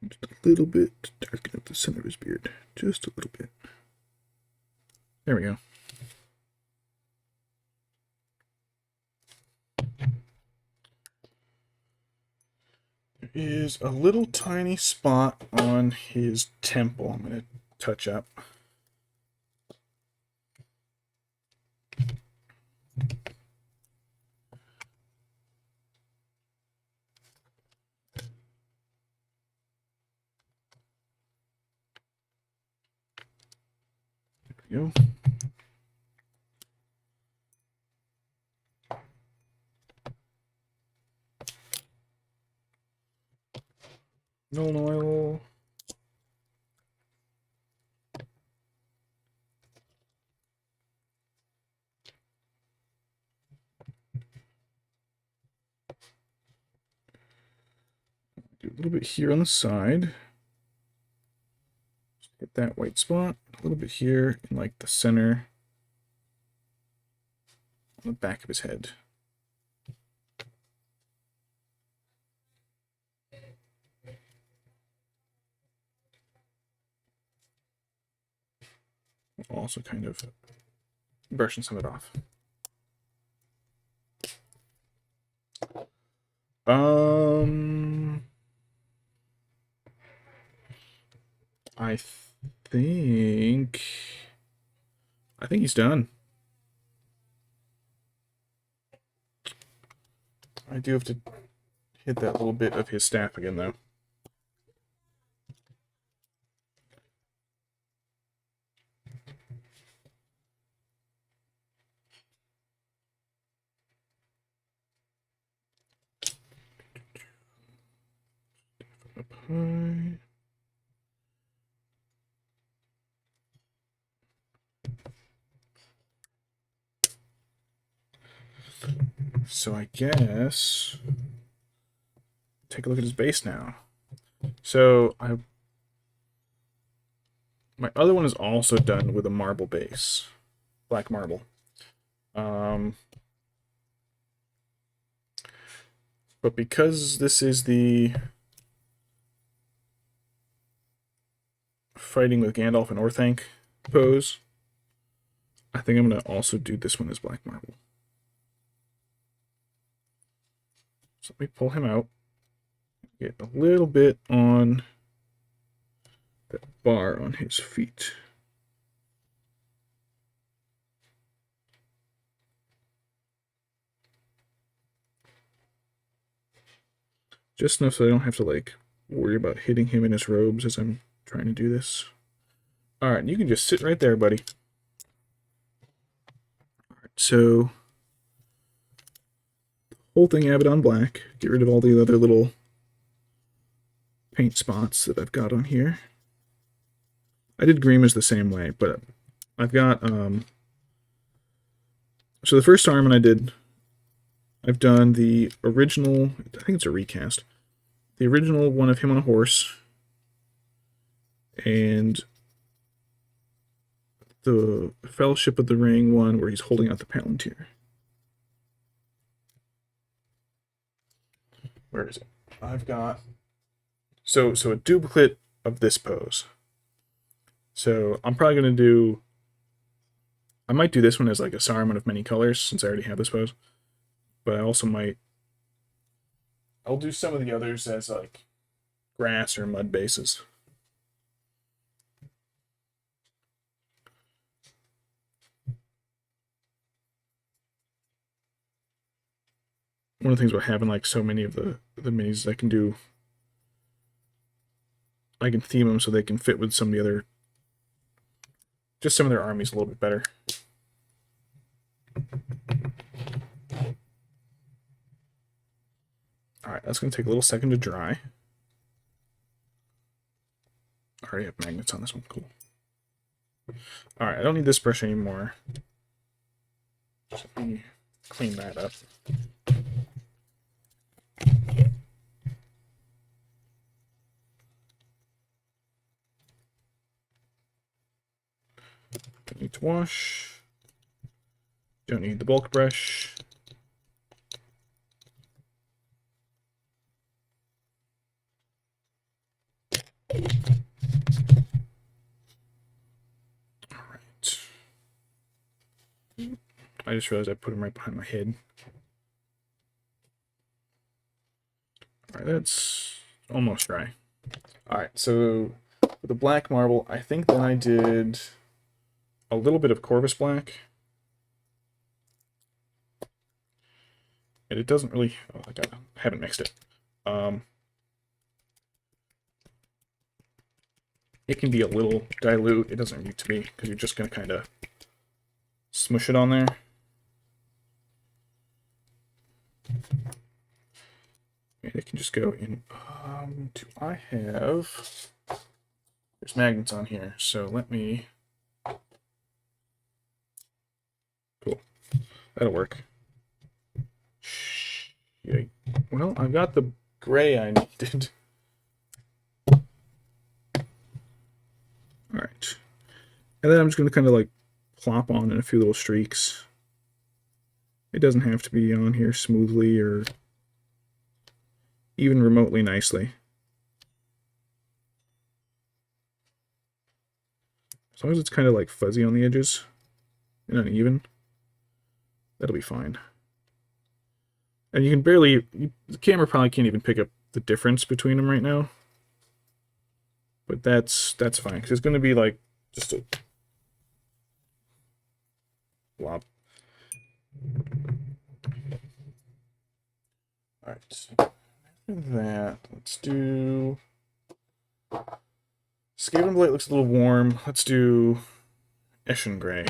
Just a little bit to darken up the center of his beard. Just a little bit. There we go. There is a little tiny spot on his temple I'm going to touch up. There we go. Nolan oil. Do a little bit here on the side. Just hit that white spot. A little bit here in like the center. On the back of his head. Also kind of brushing some of it off. I think he's done. I do have to hit that little bit of his staff again, though. Up high. So I guess take a look at his base now. So my other one is also done with a marble base, black marble. But because this is the fighting with Gandalf and Orthanc pose, I think I'm going to also do this one as black marble. So let me pull him out. Get a little bit on that bar on his feet. Just enough so I don't have to like worry about hitting him in his robes as I'm trying to do this. Alright, you can just sit right there, buddy. Alright, so whole thing Abaddon black. Get rid of all the other little paint spots that I've got on here. I did Grima's the same way, but I've got so the first Saruman I've done the original, I think it's a recast, the original one of him on a horse, and the Fellowship of the Ring one where he's holding out the Palantir. Where is it? I've got so a duplicate of this pose. So I'm probably gonna do. I might do this one as like a Saruman of many colors since I already have this pose, but I also might. I'll do some of the others as like grass or mud bases. One of the things about having like so many of the minis is I can theme them so they can fit with some of the other, just some of their armies a little bit better. Alright, that's going to take a little second to dry. I already have magnets on this one, cool. Alright, I don't need this brush anymore. Just let me clean that up. Don't need to wash. Don't need the bulk brush. Alright. I just realized I put them right behind my head. Alright, that's almost dry. Alright, so with the black marble, I think then I did a little bit of Corvus black. And it doesn't really... Oh, I haven't mixed it. It can be a little dilute. It doesn't need to be, because you're just going to kind of smush it on there. And it can just go in... do I have... There's magnets on here, so let me... Cool. That'll work. Yay. Well, I've got the gray I needed. Alright. And then I'm just going to kind of like plop on in a few little streaks. It doesn't have to be on here smoothly or even remotely nicely. As long as it's kind of like fuzzy on the edges and uneven, that'll be fine. And you can barely, the camera probably can't even pick up the difference between them right now. But that's fine, because it's going to be like just a blob. Alright, so after that, let's do... Skaven Blight looks a little warm. Let's do Eshin Gray.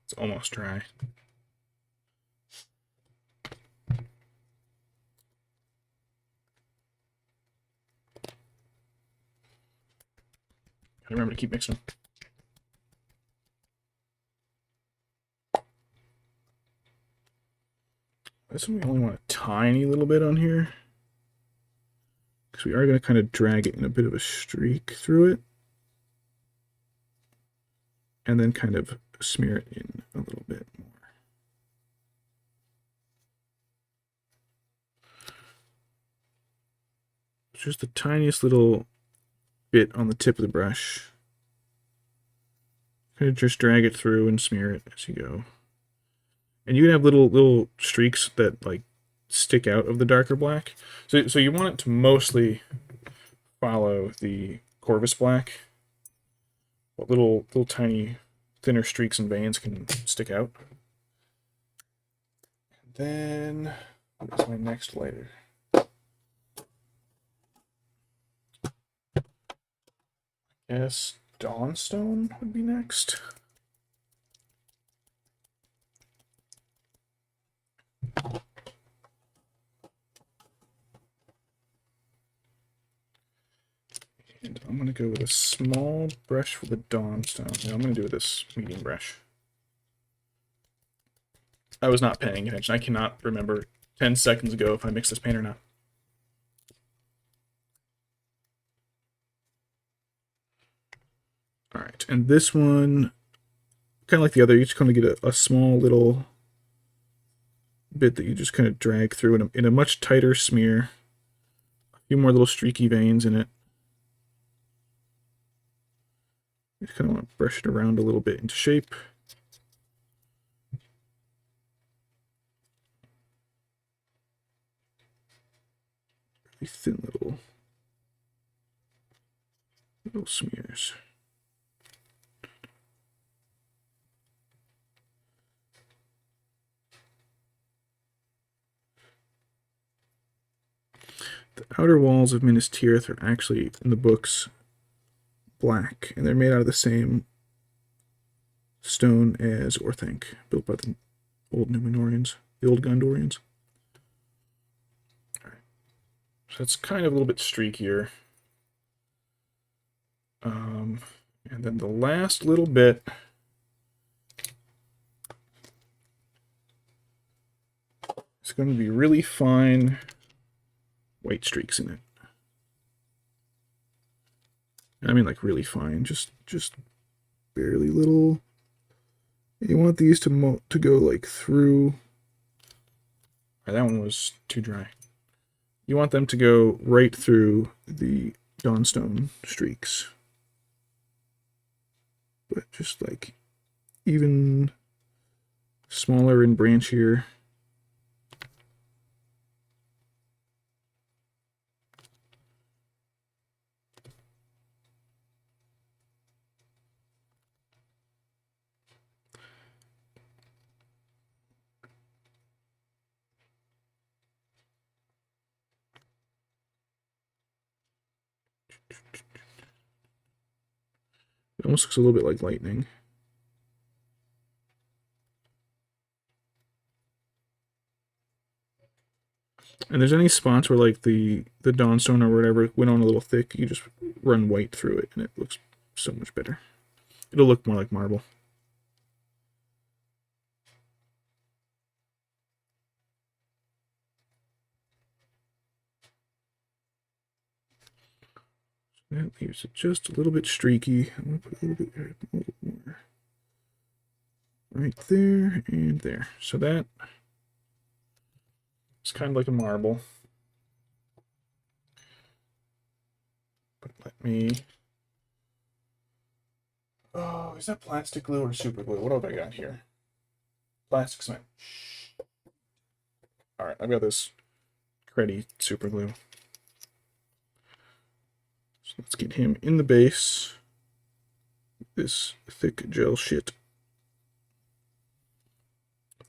It's almost dry. Gotta remember to keep mixing them. This one we only want a tiny little bit on here, because we are going to kind of drag it in a bit of a streak through it, and then kind of smear it in a little bit more. Just the tiniest little bit on the tip of the brush. Kind of just drag it through and smear it as you go. And you can have little streaks that like stick out of the darker black. So you want it to mostly follow the Corvus black. But little tiny thinner streaks and veins can stick out. And then what's my next lighter? Yes, Dawnstone would be next. And I'm going to go with a small brush for the Dawnstone. Yeah, I'm going to do this medium brush. I was not paying attention. I cannot remember 10 seconds ago if I mixed this paint or not. Alright, and this one, kind of like the other, you just kind of get a small little bit that you just kind of drag through in a much tighter smear. A few more little streaky veins in it. You just kind of want to brush it around a little bit into shape. Really thin little smears. The outer walls of Minas Tirith are actually, in the books, black, and they're made out of the same stone as Orthanc, built by the old Númenóreans, the old Gondorians. Alright. So it's kind of a little bit streakier. And then the last little bit is going to be really fine white streaks in it. I mean, like really fine, just barely little. You want these to go like through. That one was too dry. You want them to go right through the Dawnstone streaks. But just like even smaller and branchier. It almost looks a little bit like lightning. And there's any spots where like the Dawnstone or whatever went on a little thick, you just run white through it and it looks so much better. It'll look more like marble. That leaves it just a little bit streaky. I'm going to put a little bit more right there and there. So that is kind of like a marble. But let me... Oh, is that plastic glue or super glue? What have I got here? Plastic cement. Alright, I've got this Creddy super glue. So let's get him in the base. This thick gel shit.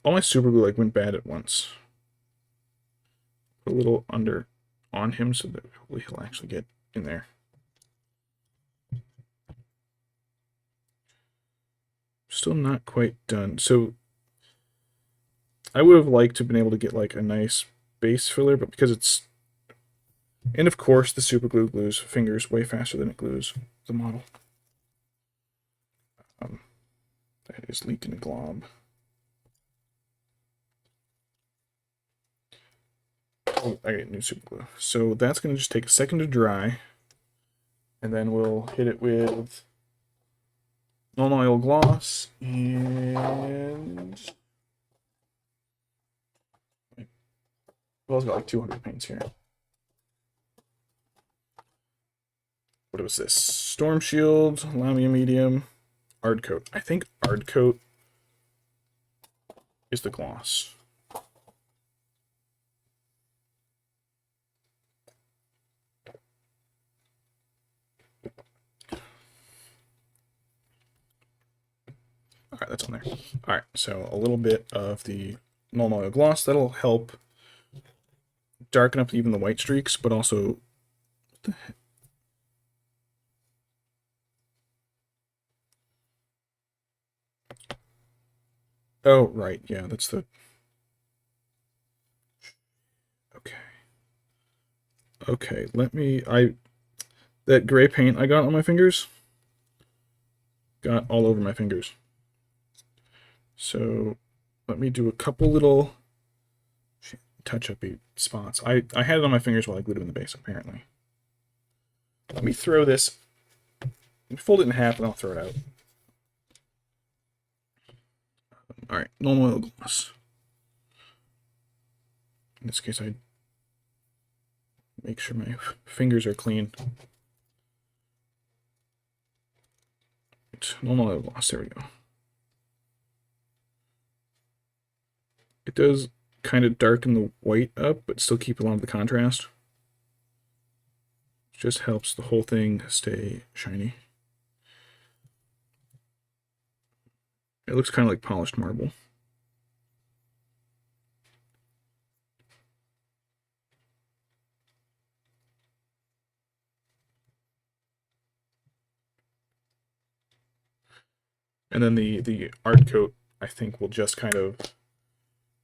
All my super glue like went bad at once. Put a little under on him so that hopefully he'll actually get in there. Still not quite done. So I would have liked to have been able to get like a nice base filler, but because it's... And of course the super glue glues fingers way faster than it glues the model. That is leaking a glob. Oh, I got new super glue. So that's going to just take a second to dry. And then we'll hit it with non-oil gloss and... We've also got like 200 paints here. What was this? Storm Shield, Lamia Medium, Ard Coat. I think Ard Coat is the gloss. Alright, that's on there. Alright, so a little bit of the non-oil gloss. That'll help darken up even the white streaks, but also... What the heck? Oh, right, yeah, that's the... Okay. Okay, let me... That gray paint I got on my fingers got all over my fingers. So let me do a couple little touch-up-y spots. I had it on my fingers while I glued it in the base, apparently. Let me throw this, fold it in half, and I'll throw it out. Alright, non-oil gloss. In this case, I make sure my fingers are clean. Non-oil gloss, there we go. It does kind of darken the white up, but still keep a lot of the contrast. It just helps the whole thing stay shiny. It looks kind of like polished marble. And then the art coat, I think, will just kind of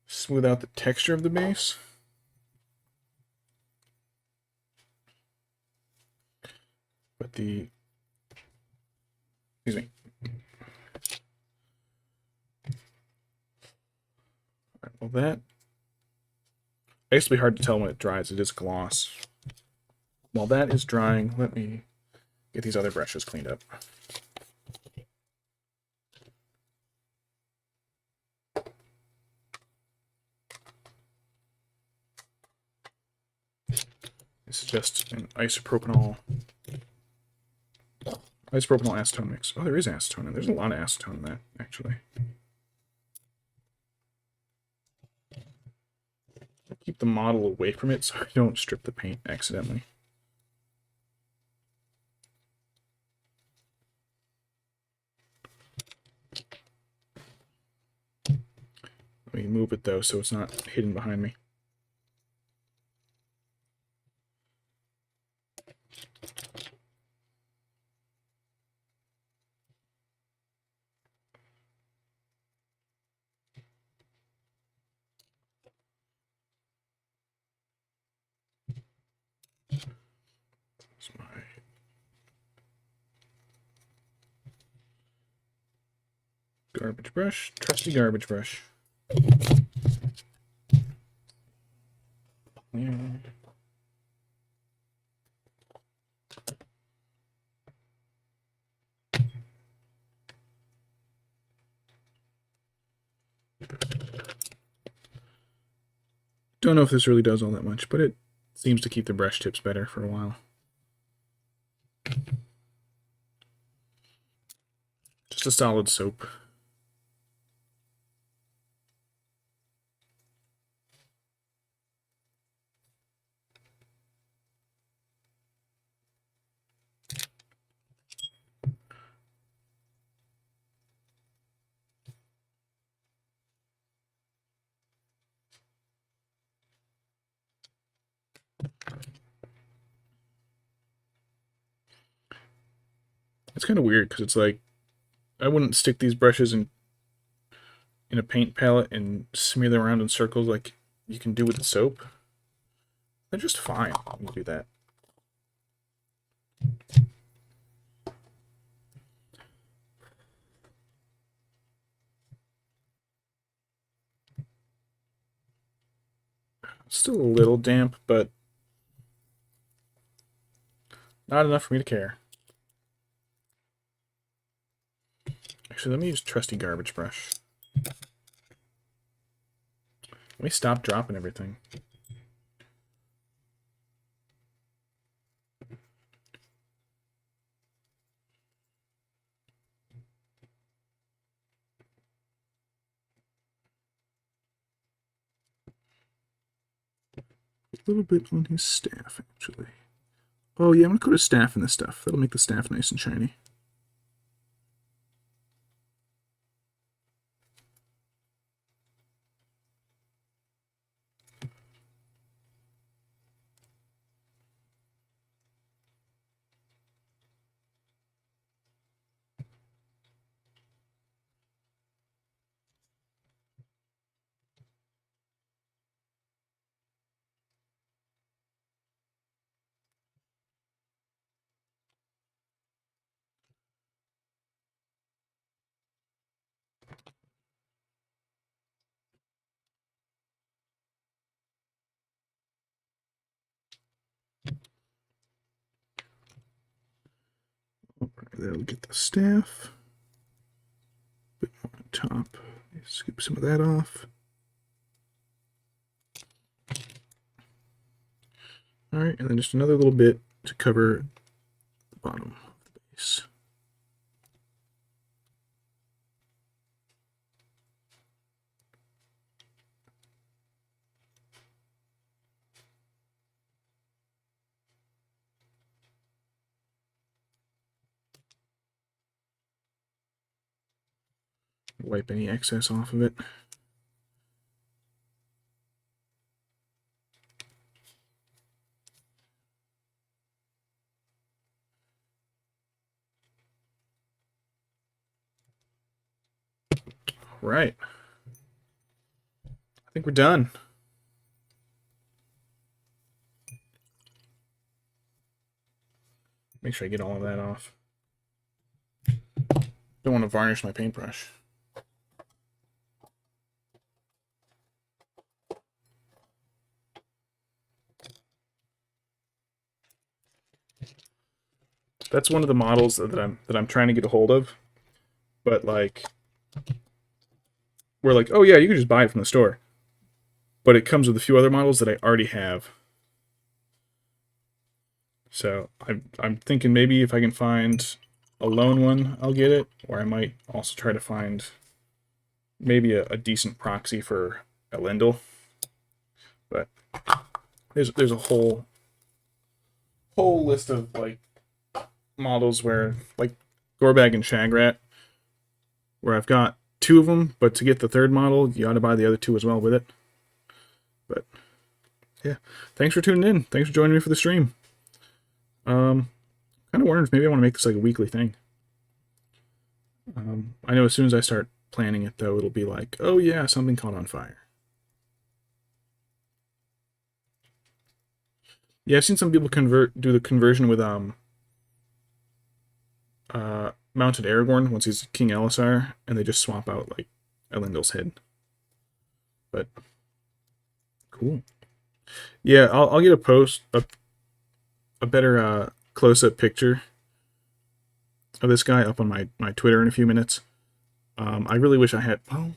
smooth out the texture of the base. But the Excuse me. Alright, well, that. It used to be hard to tell when it dries. It is gloss. While that is drying, let me get these other brushes cleaned up. This is just an isopropanol acetone mix. Oh, there is acetone in. There's a lot of acetone in that, actually. Keep the model away from it so I don't strip the paint accidentally. Let me move it, though, so it's not hidden behind me. That's my garbage brush, trusty garbage brush. Yeah. Don't know if this really does all that much, but it seems to keep the brush tips better for a while. Just a solid soap. It's kind of weird because it's like I wouldn't stick these brushes in a paint palette and smear them around in circles like you can do with the soap. They're just fine when you do that. Still a little damp, but not enough for me to care. Actually, let me use trusty garbage brush. Let me stop dropping everything. A little bit on his staff, actually. Oh yeah, I'm gonna coat a staff in this stuff. That'll make the staff nice and shiny. That'll get the staff. A bit more on top. Scoop some of that off. Alright, and then just another little bit to cover the bottom of the base. Wipe any excess off of it. Right. I think we're done. Make sure I get all of that off. Don't want to varnish my paintbrush. That's one of the models that I'm trying to get a hold of. But like, we're like, oh yeah, you can just buy it from the store. But it comes with a few other models that I already have. So I'm thinking maybe if I can find a lone one, I'll get it. Or I might also try to find maybe a decent proxy for Elendil. But there's a whole list of like models where like Gorbag and Shagrat, where I've got two of them, but to get the third model, you ought to buy the other two as well with it. But yeah, thanks for tuning in. Thanks for joining me for the stream. Kind of wondering if maybe I want to make this like a weekly thing. I know as soon as I start planning it, though, it'll be like, oh yeah, something caught on fire. Yeah, I've seen some people do the conversion with mounted Aragorn once he's King Elisar, and they just swap out like Elendil's head. But cool. Yeah, I'll get a better close-up picture of this guy up on my Twitter in a few minutes. I really wish I had. Well,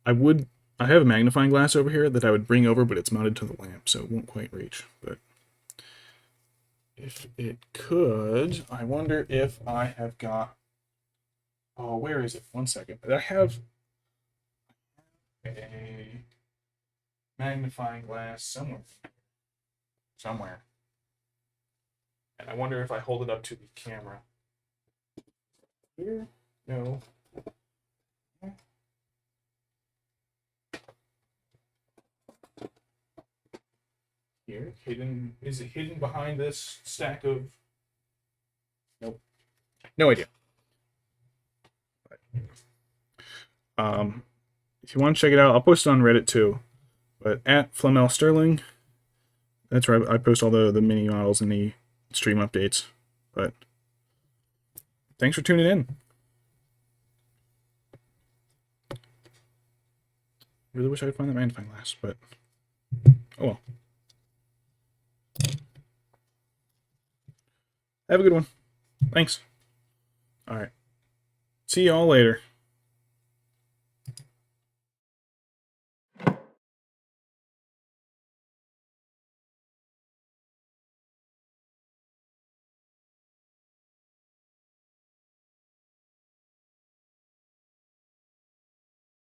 I would. I have a magnifying glass over here that I would bring over, but it's mounted to the lamp, so it won't quite reach. But if it could, I wonder if I have got. Oh, where is it? One second. I have a magnifying glass somewhere. Somewhere. And I wonder if I hold it up to the camera. Here? No. Here, hidden. Is it hidden behind this stack of? Nope. No idea. If you want to check it out, I'll post it on Reddit too. But at Flamel Sterling, that's where I post all the mini models and the stream updates. But thanks for tuning in. Really wish I could find that magnifying glass, but oh well. Have a good one. Thanks. All right. See y'all later.